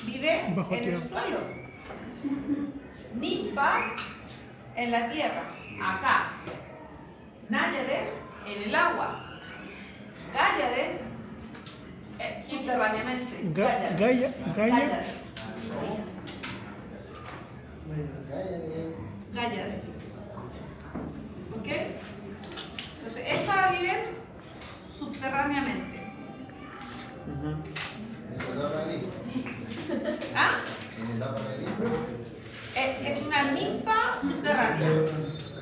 vive en el suelo. Ninfas en la tierra, acá. Náyades en el agua. Gáyades subterráneamente. Gáyades. Gáyades. ¿Ok? Entonces, estas viven subterráneamente. ¿Ah? Es una ninfa subterránea.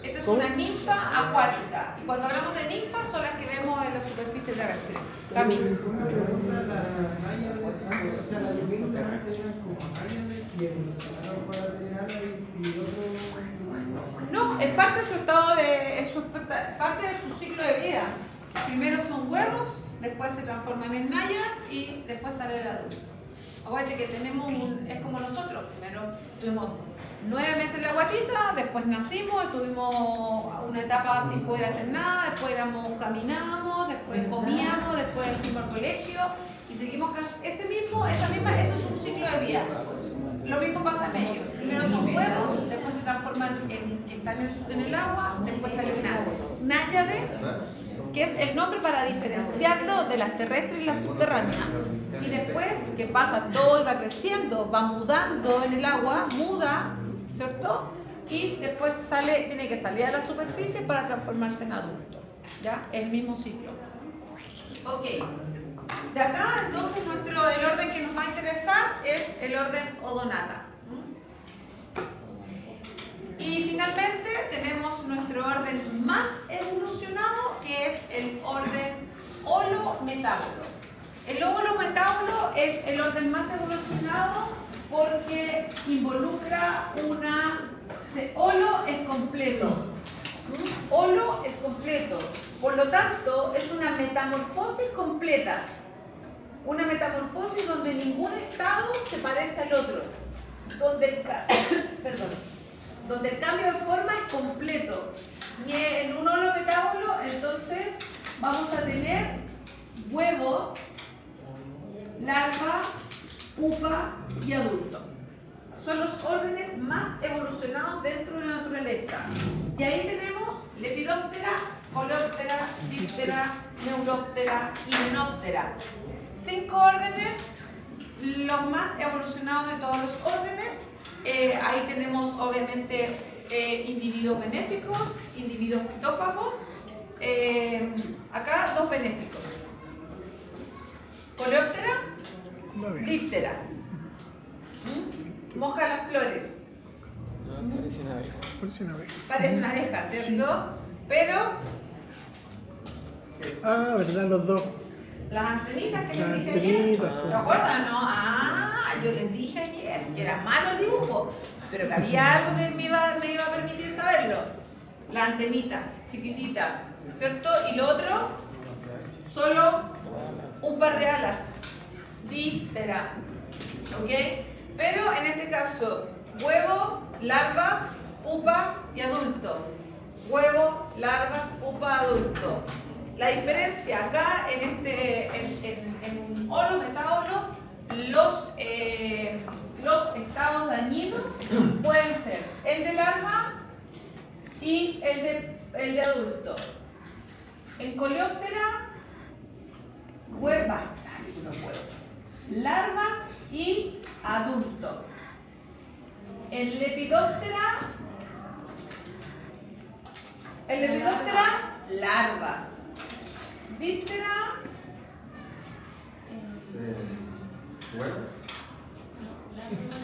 Esta es una ninfa acuática. Y cuando hablamos de ninfas son las que vemos en la superficie terrestre. También. O sea, la libélula eran como náyades y evolucionaron para tener alas y otro... No, es parte de su estado parte de su ciclo de vida. Primero son huevos, después se transforman en náyadas y después sale el adulto. Acuérdate que es como nosotros, primero tuvimos 9 meses en la guatita, después nacimos, tuvimos una etapa sin poder hacer nada, después caminábamos, después comíamos, después fuimos al colegio y seguimos eso es un ciclo de vida. Lo mismo pasa en ellos. Primero son huevos, después se transforman que están en el agua, después sale una náyade que es el nombre para diferenciarlo de las terrestres y las subterráneas. Y después que pasa todo y va creciendo, va mudando en el agua, muda, ¿cierto? Y después tiene que salir a la superficie para transformarse en adulto. ¿Ya? El mismo ciclo. Ok. De acá, entonces, el orden que nos va a interesar es el orden Odonata. Y finalmente tenemos nuestro orden más evolucionado, que es el orden Holometábulo. El Holometábulo es el orden más evolucionado porque involucra Holo es completo. Holo es completo. Por lo tanto, es una metamorfosis completa. Una metamorfosis donde ningún estado se parece al otro. Donde el cambio de forma es completo. Y en un holometábulo, entonces, vamos a tener huevo, larva, pupa y adulto. Son los órdenes más evolucionados dentro de la naturaleza. Y ahí tenemos Lepidoptera, Coleóptera, Díptera, Neuróptera y Menóptera. 5 órdenes, los más evolucionados de todos los órdenes. Ahí tenemos obviamente individuos benéficos, individuos fitófagos. Acá 2 benéficos. Coleóptera, Díptera. Moja las flores. Parece una abeja, ¿cierto? Pero ¿verdad? Los dos. las antenitas que les Las dije ayer, antenitas, ¿te acuerdan? No, yo les dije ayer que era malo el dibujo, pero que había algo que me iba a permitir saberlo. La antenita, chiquitita, ¿cierto? Y lo otro, solo un par de alas. Díptera, ¿ok? Pero en este caso, huevo, larvas, pupa y adulto. Huevo, larvas, pupa, adulto. La diferencia acá en un holometábulo, los estados dañinos pueden ser el de larva y el de adulto. En Coleóptera, larvas y adulto. En Lepidoptera, larvas. Díptera,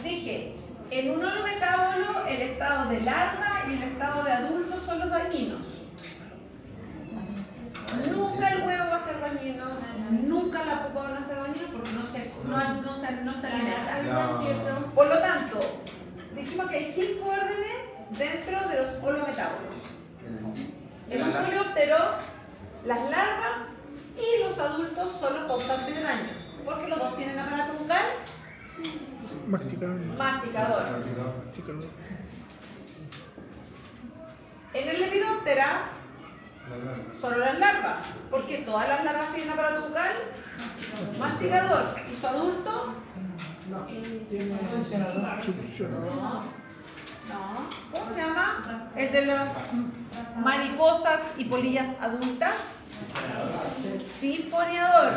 dije, en un holometábulo el estado de larva y el estado de adulto son los dañinos. Nunca el huevo va a ser dañino, nunca la pupa van a ser dañinos porque no se alimentan. Por lo tanto, dijimos que hay 5 órdenes dentro de los holometábulos. En un coleóptero, las larvas y los adultos son los causantes de daños, porque los dos tienen aparato bucal masticador. En el Lepidoptera, solo las larvas, porque todas las larvas tienen aparato bucal masticador. ¿Y su adulto? No. ¿Cómo se llama? El de las mariposas y polillas adultas. Sifoneador.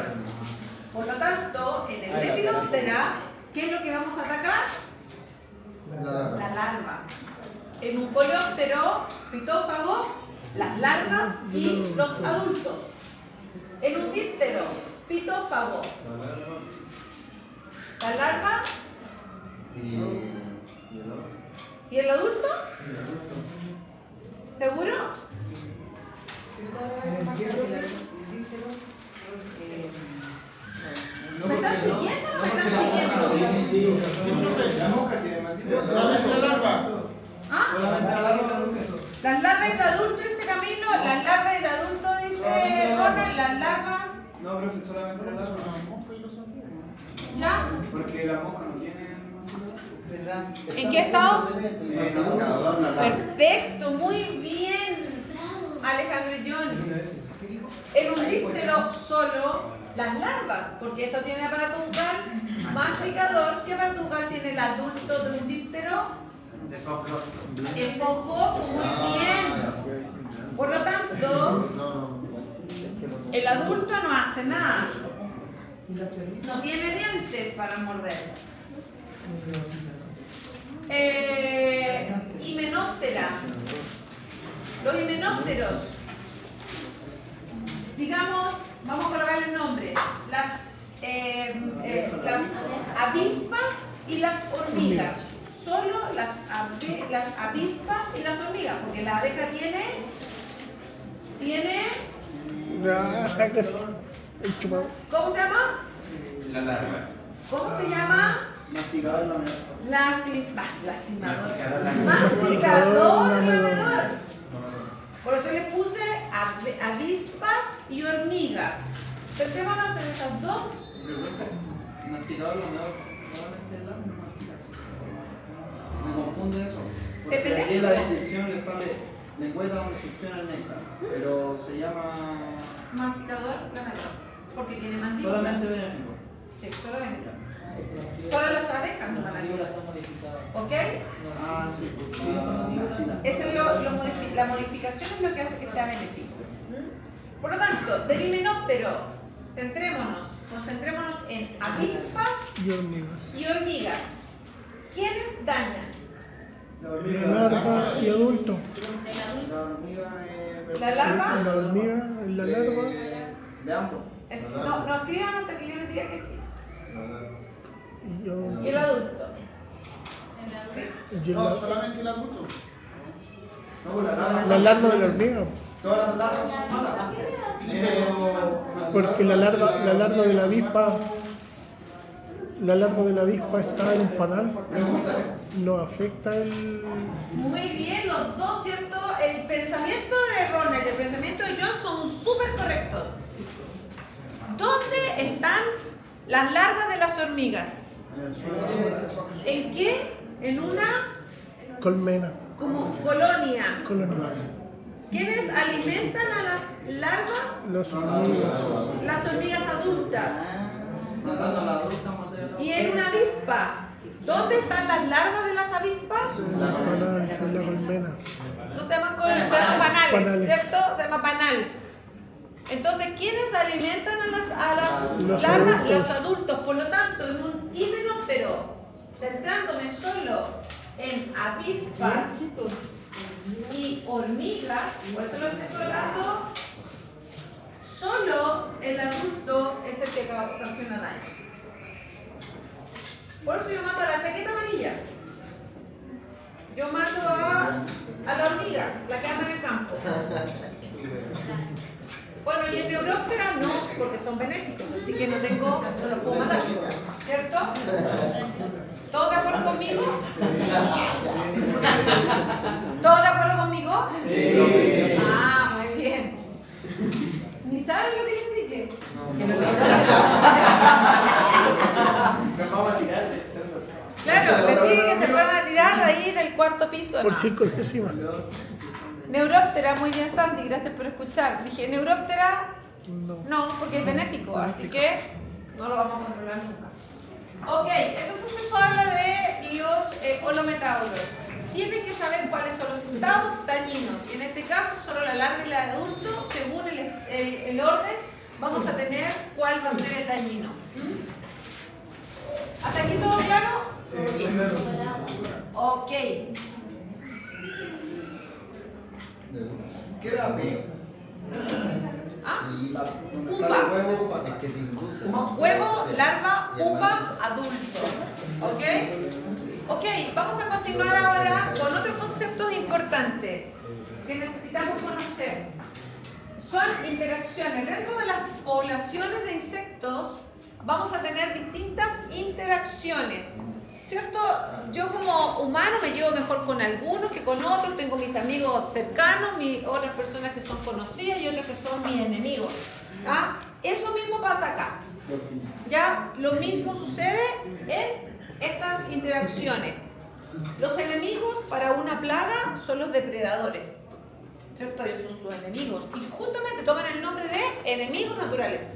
Por lo tanto, en el Lepidoptera, ¿qué es lo que vamos a atacar? La larva. En un coleóptero fitófago, las larvas y los adultos. En un díptero fitófago, la larva y el adulto. ¿Seguro? ¿Me están siguiendo o no me están siguiendo? La mosca tiene mandíbula. Solamente la larva. ¿Ah? Solamente la larva. Las larvas y el adulto dice Camilo, las larvas y el adulto dice Ronald, las larvas. No, profe, solamente la larva. ¿Ya? Porque la mosca no tiene. ¿En qué estado? La Perfecto, muy bien, Alejandro y John. En un díptero solo las larvas, porque esto tiene aparato bucal masticador. ¿Qué aparato bucal tiene el adulto de un díptero? Esponjoso, muy bien. Por lo tanto, El adulto no hace nada. ¿Y las perritas? No tiene dientes para morder. Himenóptera. Los himenópteros. Digamos, vamos a colocarle nombres. Las avispas y las hormigas. Solo las avispas y las hormigas, porque la abeja tiene ¿cómo se llama? La larva. ¿Cómo se llama? Masticador laminador. Masticador lamedor. Por eso les puse avispas y hormigas. Centrémonos en esas dos. Masticador laminador. Solamente el lápiz, masticación. Me confunde eso. Es Porque aquí en benéfico. la descripción le sale lengüeta donde succiona el néctar. Pero se llama Masticador lamedor. Porque tiene mandíbulas. solamente benéfico. Sí, solo benéfico. Solo las abejas no van a tener. ¿Ok? Ah, sí. Esa es la modificación es lo que hace que sea benéfico. Por lo tanto, del himenóptero, concentrémonos en avispas y hormigas. ¿Quiénes dañan? La La hormiga. larva y adulto. La hormiga ¿La larva? La hormiga, la larva. De ambos. No escriban hasta que yo les diga que sí. Y yo, Y el adulto. yo No, solamente el adulto. No, pues la larva. la larva de la hormiga. Todas las larvas son malas. Porque la larva de la avispa. La larva de la avispa está en un panal. No afecta el. Muy bien, los dos, ¿cierto? El pensamiento de Ronald y el pensamiento de John son súper correctos. ¿Dónde están las larvas de las hormigas? ¿En qué? En una Colmena. como colonia. Colonia. ¿Quiénes alimentan a las larvas? Las hormigas. Las hormigas adultas. Matando a la adulta, maté a la Y en una avispa. ¿Dónde están las larvas de las avispas? En la panal, en la colmena. No se llaman colonias, se llaman panales, Panales. ¿cierto? Se llama panal. Entonces, ¿quiénes alimentan a las Los larvas? adultos. Los adultos. Por lo tanto, en un himenóptero, centrándome solo en avispas y hormigas, por eso lo estoy colocando, solo el adulto es el que ocasiona daño. Por eso yo mato a la chaqueta amarilla. Yo mato a la hormiga, la que anda en el campo. Bueno, y en Neuróptera no, porque son benéficos, así que no los puedo matar, ¿cierto? ¿Todos de acuerdo conmigo? ¿Todos de acuerdo conmigo? Sí. Ah, muy bien. ¿Ni saben lo que les dije? Nos vamos a tirar de Claro, les dije que se fueran a tirar de ahí del cuarto piso. Por No. 5 décimas. Neuróptera, muy bien Sandy, gracias por escuchar. Dije Neuróptera, No. no, porque es benéfico, así que no lo vamos a controlar nunca. Ok, entonces eso habla de los holometauros. Tienen que saber cuáles son los estados dañinos. Y en este caso, solo la larva y la de adulto, según el orden, vamos a tener cuál va a ser el dañino. ¿Hasta aquí todo claro? Ok. ¿Qué era peor? ¿Ah? Donde Pupa. sale el huevo, Es que te induce. Huevo, larva, pupa, adulto. ¿Ok? Ok, vamos a continuar ahora con otros conceptos importantes que necesitamos conocer. Son interacciones. Dentro de las poblaciones de insectos vamos a tener distintas interacciones. ¿Cierto? Yo como humano me llevo mejor con algunos que con otros. Tengo mis amigos cercanos, otras personas que son conocidas y otras que son mis enemigos. ¿Ah? Eso mismo pasa acá. Ya lo mismo sucede en estas interacciones. Los enemigos para una plaga son los depredadores. ¿Cierto? Ellos son sus enemigos. Y justamente toman el nombre de enemigos naturales.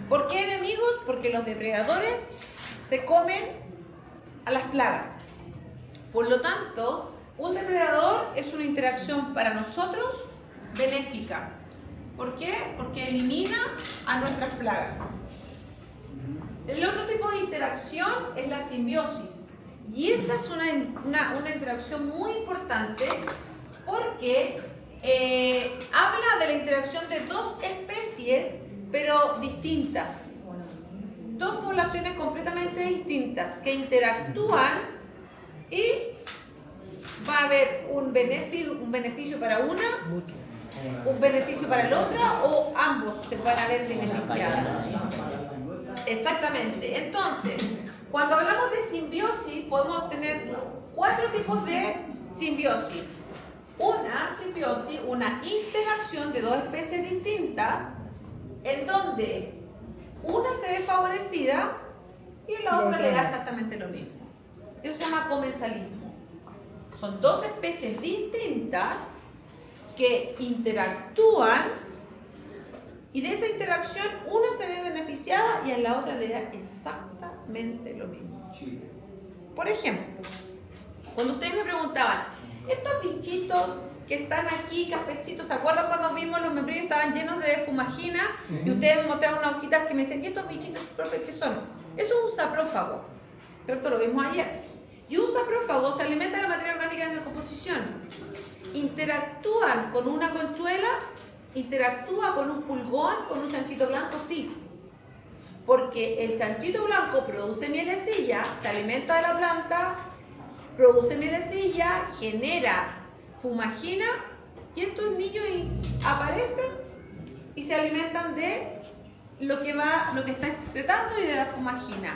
¿Por qué enemigos? Porque los depredadores se comen a las plagas. Por lo tanto, un depredador es una interacción para nosotros benéfica. ¿Por qué? Porque elimina a nuestras plagas. El otro tipo de interacción es la simbiosis. Y esta es una interacción muy importante porque habla de la interacción de dos especies, pero distintas. Dos poblaciones completamente distintas que interactúan y va a haber un beneficio para una, un beneficio para la otra, o ambos se van a ver beneficiados. Exactamente. Entonces, cuando hablamos de simbiosis, podemos tener 4 tipos de simbiosis. Una simbiosis, una interacción de dos especies distintas, en donde una se ve favorecida y la otra le da exactamente lo mismo. Eso se llama comensalismo. Son dos especies distintas que interactúan y de esa interacción una se ve beneficiada y a la otra le da exactamente lo mismo. Por ejemplo, cuando ustedes me preguntaban, estos bichitos que están aquí, cafecitos, ¿se acuerdan cuando vimos los membrillos estaban llenos de fumagina? Y ustedes me mostraron unas hojitas que me decían, ¿y estos bichitos, profe, qué son? Eso es un saprófago, ¿cierto? Lo vimos ayer. Y un saprófago se alimenta de la materia orgánica de descomposición. Interactúan con una conchuela, interactúa con un pulgón, con un chanchito blanco, sí. Porque el chanchito blanco produce mielecilla, se alimenta de la planta, produce mielecilla, genera fumagina y estos niños aparecen y se alimentan de lo que está excretando y de la fumagina.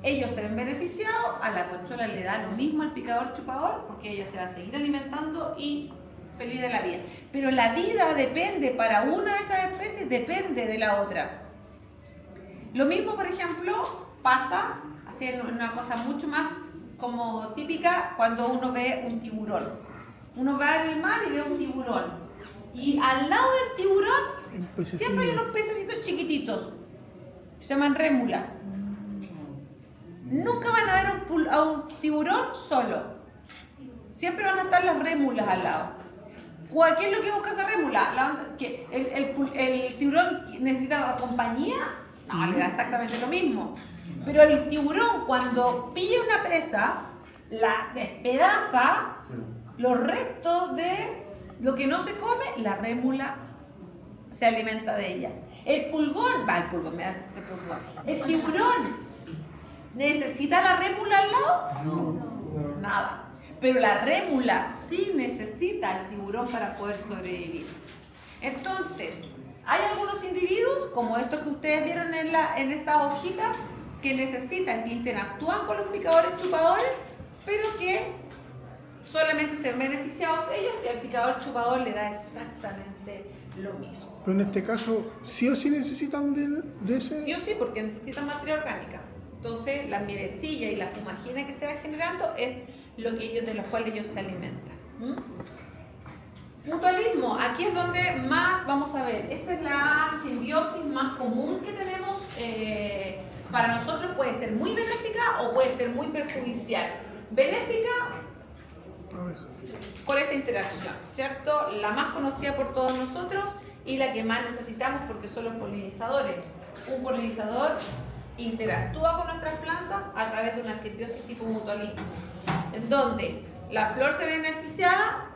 Ellos se ven beneficiados, a la conchola le da lo mismo al picador chupador porque ella se va a seguir alimentando y feliz de la vida. Pero la vida depende, para una de esas especies depende de la otra. Lo mismo, por ejemplo, pasa, haciendo una cosa mucho más como típica, cuando uno ve un tiburón. Uno va en el mar y ve un tiburón. Y al lado del tiburón siempre hay unos pececitos chiquititos. Se llaman rémulas. Nunca van a ver a un tiburón solo. Siempre van a estar las rémulas al lado. ¿Qué es lo que busca esa rémula? ¿Que el tiburón necesita compañía? No, le da exactamente lo mismo. Pero el tiburón, cuando pilla una presa, la despedaza, los restos de lo que no se come, la rémula se alimenta de ella. El tiburón, ¿necesita la rémula al lado? No. Nada. Pero la rémula sí necesita al tiburón para poder sobrevivir. Entonces, hay algunos individuos, como estos que ustedes vieron en estas hojitas, que necesitan, que interactúan con los picadores chupadores, pero que solamente se ven beneficiados ellos y al picador chupador le da exactamente lo mismo. Pero en este caso, ¿sí o sí necesitan de ese? Sí o sí, porque necesitan materia orgánica. Entonces, la mielecilla y la fumagina que se va generando es de los cuales ellos se alimentan. Mutualismo, aquí es donde más vamos a ver. Esta es la simbiosis más común que tenemos. Para nosotros puede ser muy benéfica o puede ser muy perjudicial. Benéfica con esta interacción, ¿cierto? La más conocida por todos nosotros y la que más necesitamos porque son los polinizadores. Un polinizador interactúa con nuestras plantas a través de una simbiosis tipo mutualismo, en donde la flor se ve beneficiada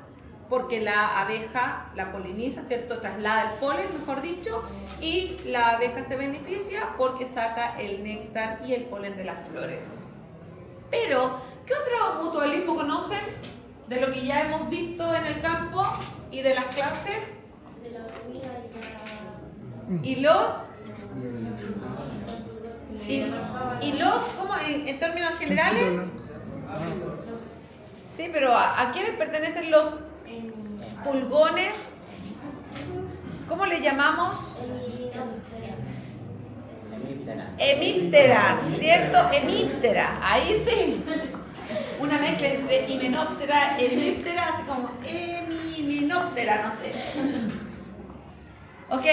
porque la abeja la poliniza, ¿cierto? Traslada el polen, mejor dicho, y la abeja se beneficia porque saca el néctar y el polen de las flores. Pero, ¿qué otro mutualismo conocen de lo que ya hemos visto en el campo y de las clases? De la hormiga y los, ¿cómo? En términos generales. Sí, pero ¿a quiénes pertenecen los pulgones? ¿Cómo le llamamos? Hemípteras, ¿cierto? Hemíptera, ahí sí. Una mezcla entre himenóptera, hemíptera, así como heminóptera, no sé. Ok.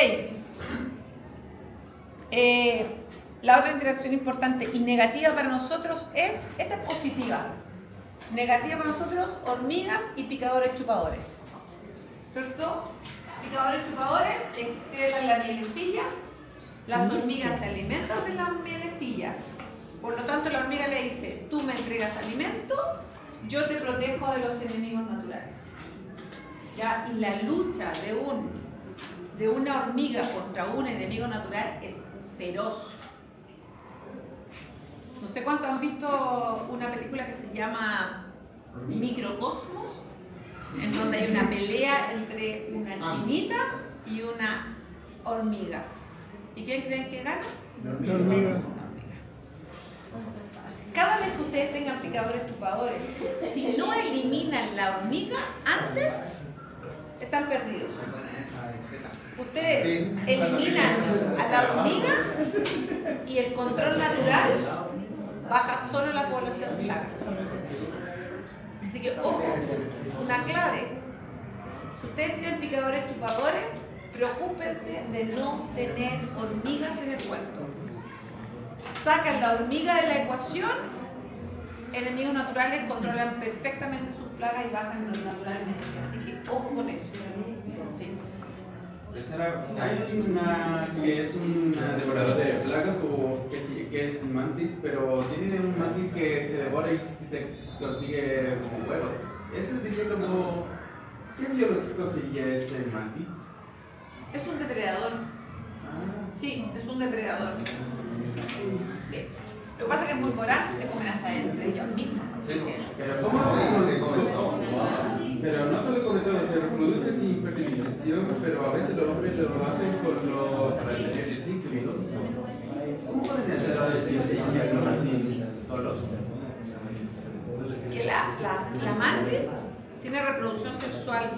La otra interacción importante y negativa para nosotros esta es positiva. Negativa para nosotros, hormigas y picadores chupadores. ¿Cierto? picadores chupadores excretan la mielecilla, las hormigas se alimentan de la mielecilla. Por lo tanto, la hormiga le dice, tú me entregas alimento, yo te protejo de los enemigos naturales. ¿Ya? Y la lucha de una hormiga contra un enemigo natural es feroz. No sé cuántos han visto una película que se llama Microcosmos, en donde hay una pelea entre una chinita y una hormiga. ¿Y quién creen que gana? La hormiga. Cada vez que ustedes tengan picadores chupadores, si no eliminan la hormiga antes, están perdidos. Ustedes eliminan a la hormiga y el control natural baja solo la población de plagas. Así que, ojo, una clave. Si ustedes tienen picadores chupadores, preocúpense de no tener hormigas en el huerto. Sacan la hormiga de la ecuación, enemigos naturales controlan perfectamente sus plagas y bajan naturalmente. Así que, ojo con eso. Sí. Hay una que es una devoradora de plagas o que es mantis, pero tiene un mantis que se devora y se consigue como huevos. Ese diría como, ¿qué biológico sería ese mantis? Es un depredador. Sí, es un depredador. Sí. Lo que pasa es que es muy voraz y se comen hasta entre ellos mismos, así que... Pero ¿cómo se come? Pero no solo come todo, se reproduce sin fertilización, pero a veces los hombres lo hacen para tener el ciclo biológico. ¿Cómo pueden hacerlo de solos? Que la mantis tiene reproducción sexual.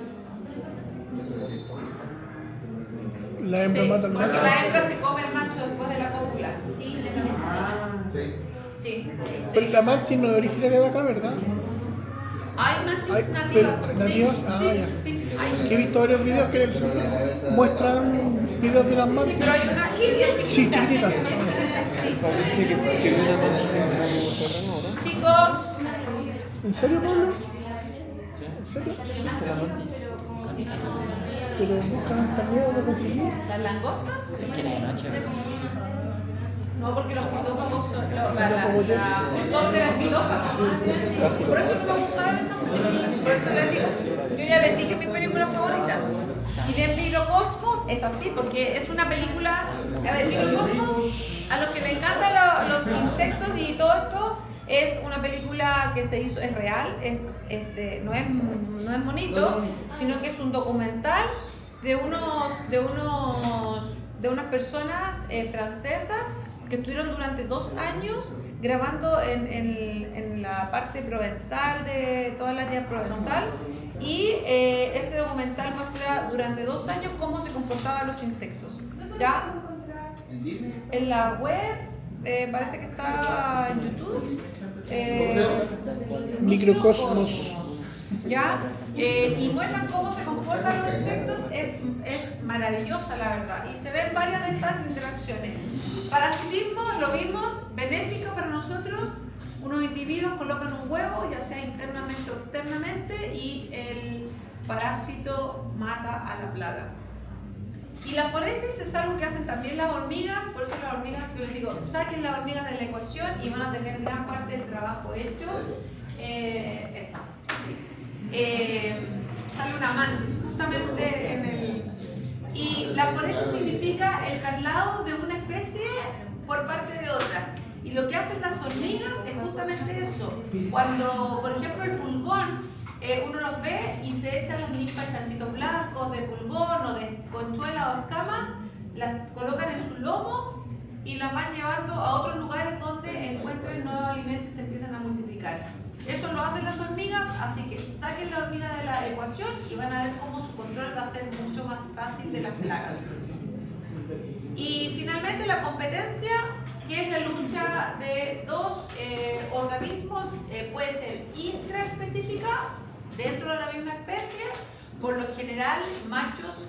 La hembra Sí, mata al por eso macho. la hembra se come el macho después de la cópula. Sí. Sí. Pero Sí. la mantis no es originaria de acá, ¿verdad? Hay Hay- mantis nativas. pero nativas, Sí, ah, sí, ya. sí, Que hay. he visto varios videos que muestran videos de las Sí, mantis. pero hay una que es chiquitita. Sí, chiquitita. Son chiquititas, sí. Parece que una mantis en el mismo terreno, ¿no? Chicos, ¿En serio, Pablo? ¿En serio? La mantis. Pero buscan también de conseguir. las langostas. Es que la noche, No, porque los fitófagos son la ortóptera es fitófaga. Por eso no me gusta ver esa película. Por eso les digo, yo ya les dije mis películas favoritas. Si ven Microcosmos, es así, porque es una película. A ver, Microcosmos, a los que les encantan los insectos y todo esto, es una película que se hizo, es real, no es bonito, sino que es un documental de unas personas francesas que estuvieron durante 2 años grabando en la parte provenzal de toda la área provenzal y ese documental muestra durante 2 años cómo se comportaban los insectos. ¿Ya? En la web, parece que está en YouTube. Microcosmos. ¿Ya? Y muestran cómo se comportan los insectos, es maravillosa la verdad, y se ven varias de estas interacciones. Parasitismo lo vimos, benéfico para nosotros, unos individuos colocan un huevo, ya sea internamente o externamente, y el parásito mata a la plaga. Y la foresis es algo que hacen también las hormigas, por eso las hormigas, yo les digo, saquen las hormigas de la ecuación y van a tener gran parte del trabajo hecho. Esa. Sale una mantis justamente en el... Y la foresis significa el traslado de una especie por parte de otras. Y lo que hacen las hormigas es justamente eso. Cuando, por ejemplo, el pulgón, uno los ve y se echan las limpas chanchitos blancos de pulgón o de conchuela o escamas, las colocan en su lomo y las van llevando a otros lugares donde encuentren nuevos alimentos y se empiezan a multiplicar. Eso lo hacen las hormigas, así que saquen la hormiga de la ecuación y van a ver cómo su control va a ser mucho más fácil de las plagas. Y finalmente la competencia, que es la lucha de dos organismos, puede ser intraespecífica, dentro de la misma especie, por lo general machos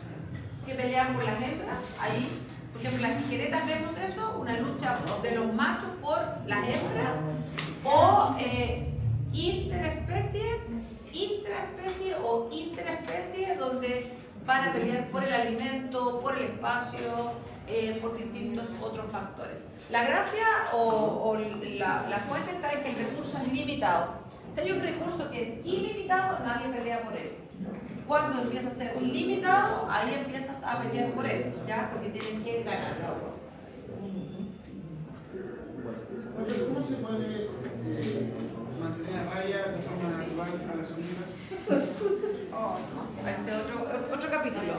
que pelean por las hembras. Ahí, por ejemplo, las tijeretas vemos eso, una lucha de los machos por las hembras, o intraespecie o interespecie, donde para pelear por el alimento, por el espacio, por distintos otros factores. La gracia o la fuente está en que el recurso es limitado. Si hay un recurso que es ilimitado, nadie pelea por él. Cuando empieza a ser limitado, ahí empiezas a pelear por él, ¿ya? Porque tienen que ganar. ¿Cómo se puede mantener a raya de forma natural a las hormigas? Ese otro capítulo.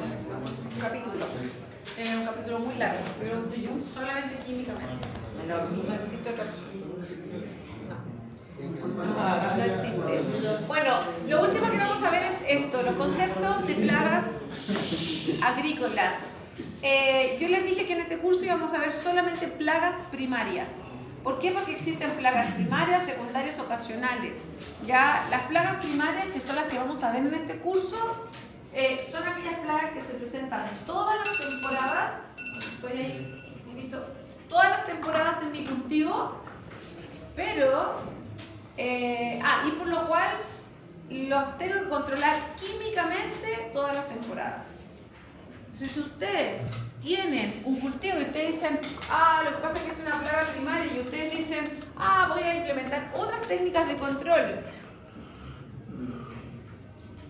Un capítulo muy largo, pero solamente químicamente. No existe otra cosa. No existe. Bueno, lo último que vamos a ver es esto, los conceptos de plagas agrícolas. Yo les dije que en este curso íbamos a ver solamente plagas primarias. ¿Por qué? Porque existen plagas primarias, secundarias, ocasionales. Ya las plagas primarias, que son las que vamos a ver en este curso, son aquellas plagas que se presentan todas las temporadas. Estoy ahí, poquito, todas las temporadas en mi cultivo, pero y por lo cual los tengo que controlar químicamente todas las temporadas. Si ustedes tienen un cultivo y ustedes dicen, lo que pasa es que es una plaga primaria, y ustedes dicen, voy a implementar otras técnicas de control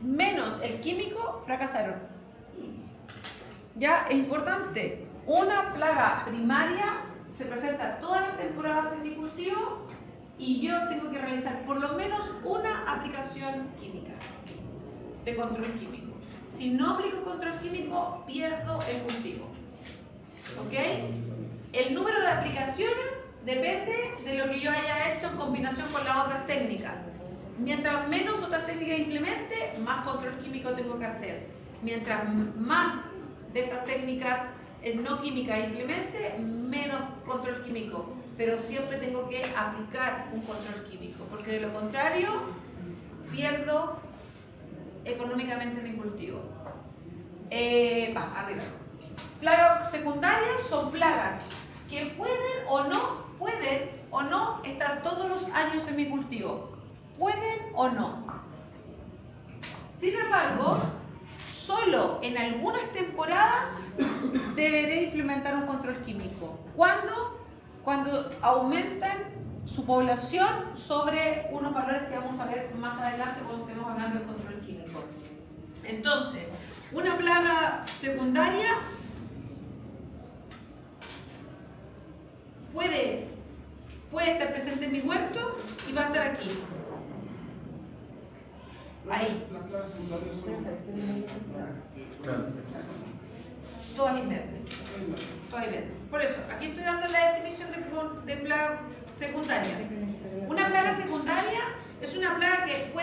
menos el químico, fracasaron. Ya es importante, una plaga primaria se presenta todas las temporadas en mi cultivo y yo tengo que realizar por lo menos una aplicación química de control químico. Si no aplico control químico, pierdo el cultivo. ¿Ok? El número de aplicaciones depende de lo que yo haya hecho en combinación con las otras técnicas. Mientras menos otras técnicas implemente, más control químico tengo que hacer. Mientras más de estas técnicas no químicas implemente, menos control químico. Pero siempre tengo que aplicar un control químico, porque de lo contrario, pierdo económicamente mi cultivo. Arriba. Plagas secundarias son plagas que pueden o no estar todos los años en mi cultivo. Pueden o no. Sin embargo, solo en algunas temporadas deberé implementar un control químico. ¿Cuándo? Cuando aumentan su población sobre unos valores que vamos a ver más adelante cuando estemos hablando del control químico. Entonces, una plaga secundaria puede estar presente en mi huerto y va a estar aquí. Ahí. Las plagas secundarias Todas invernas. Todas invernas. Por eso, aquí estoy dando la definición de plaga secundaria. Una plaga secundaria es una plaga que puede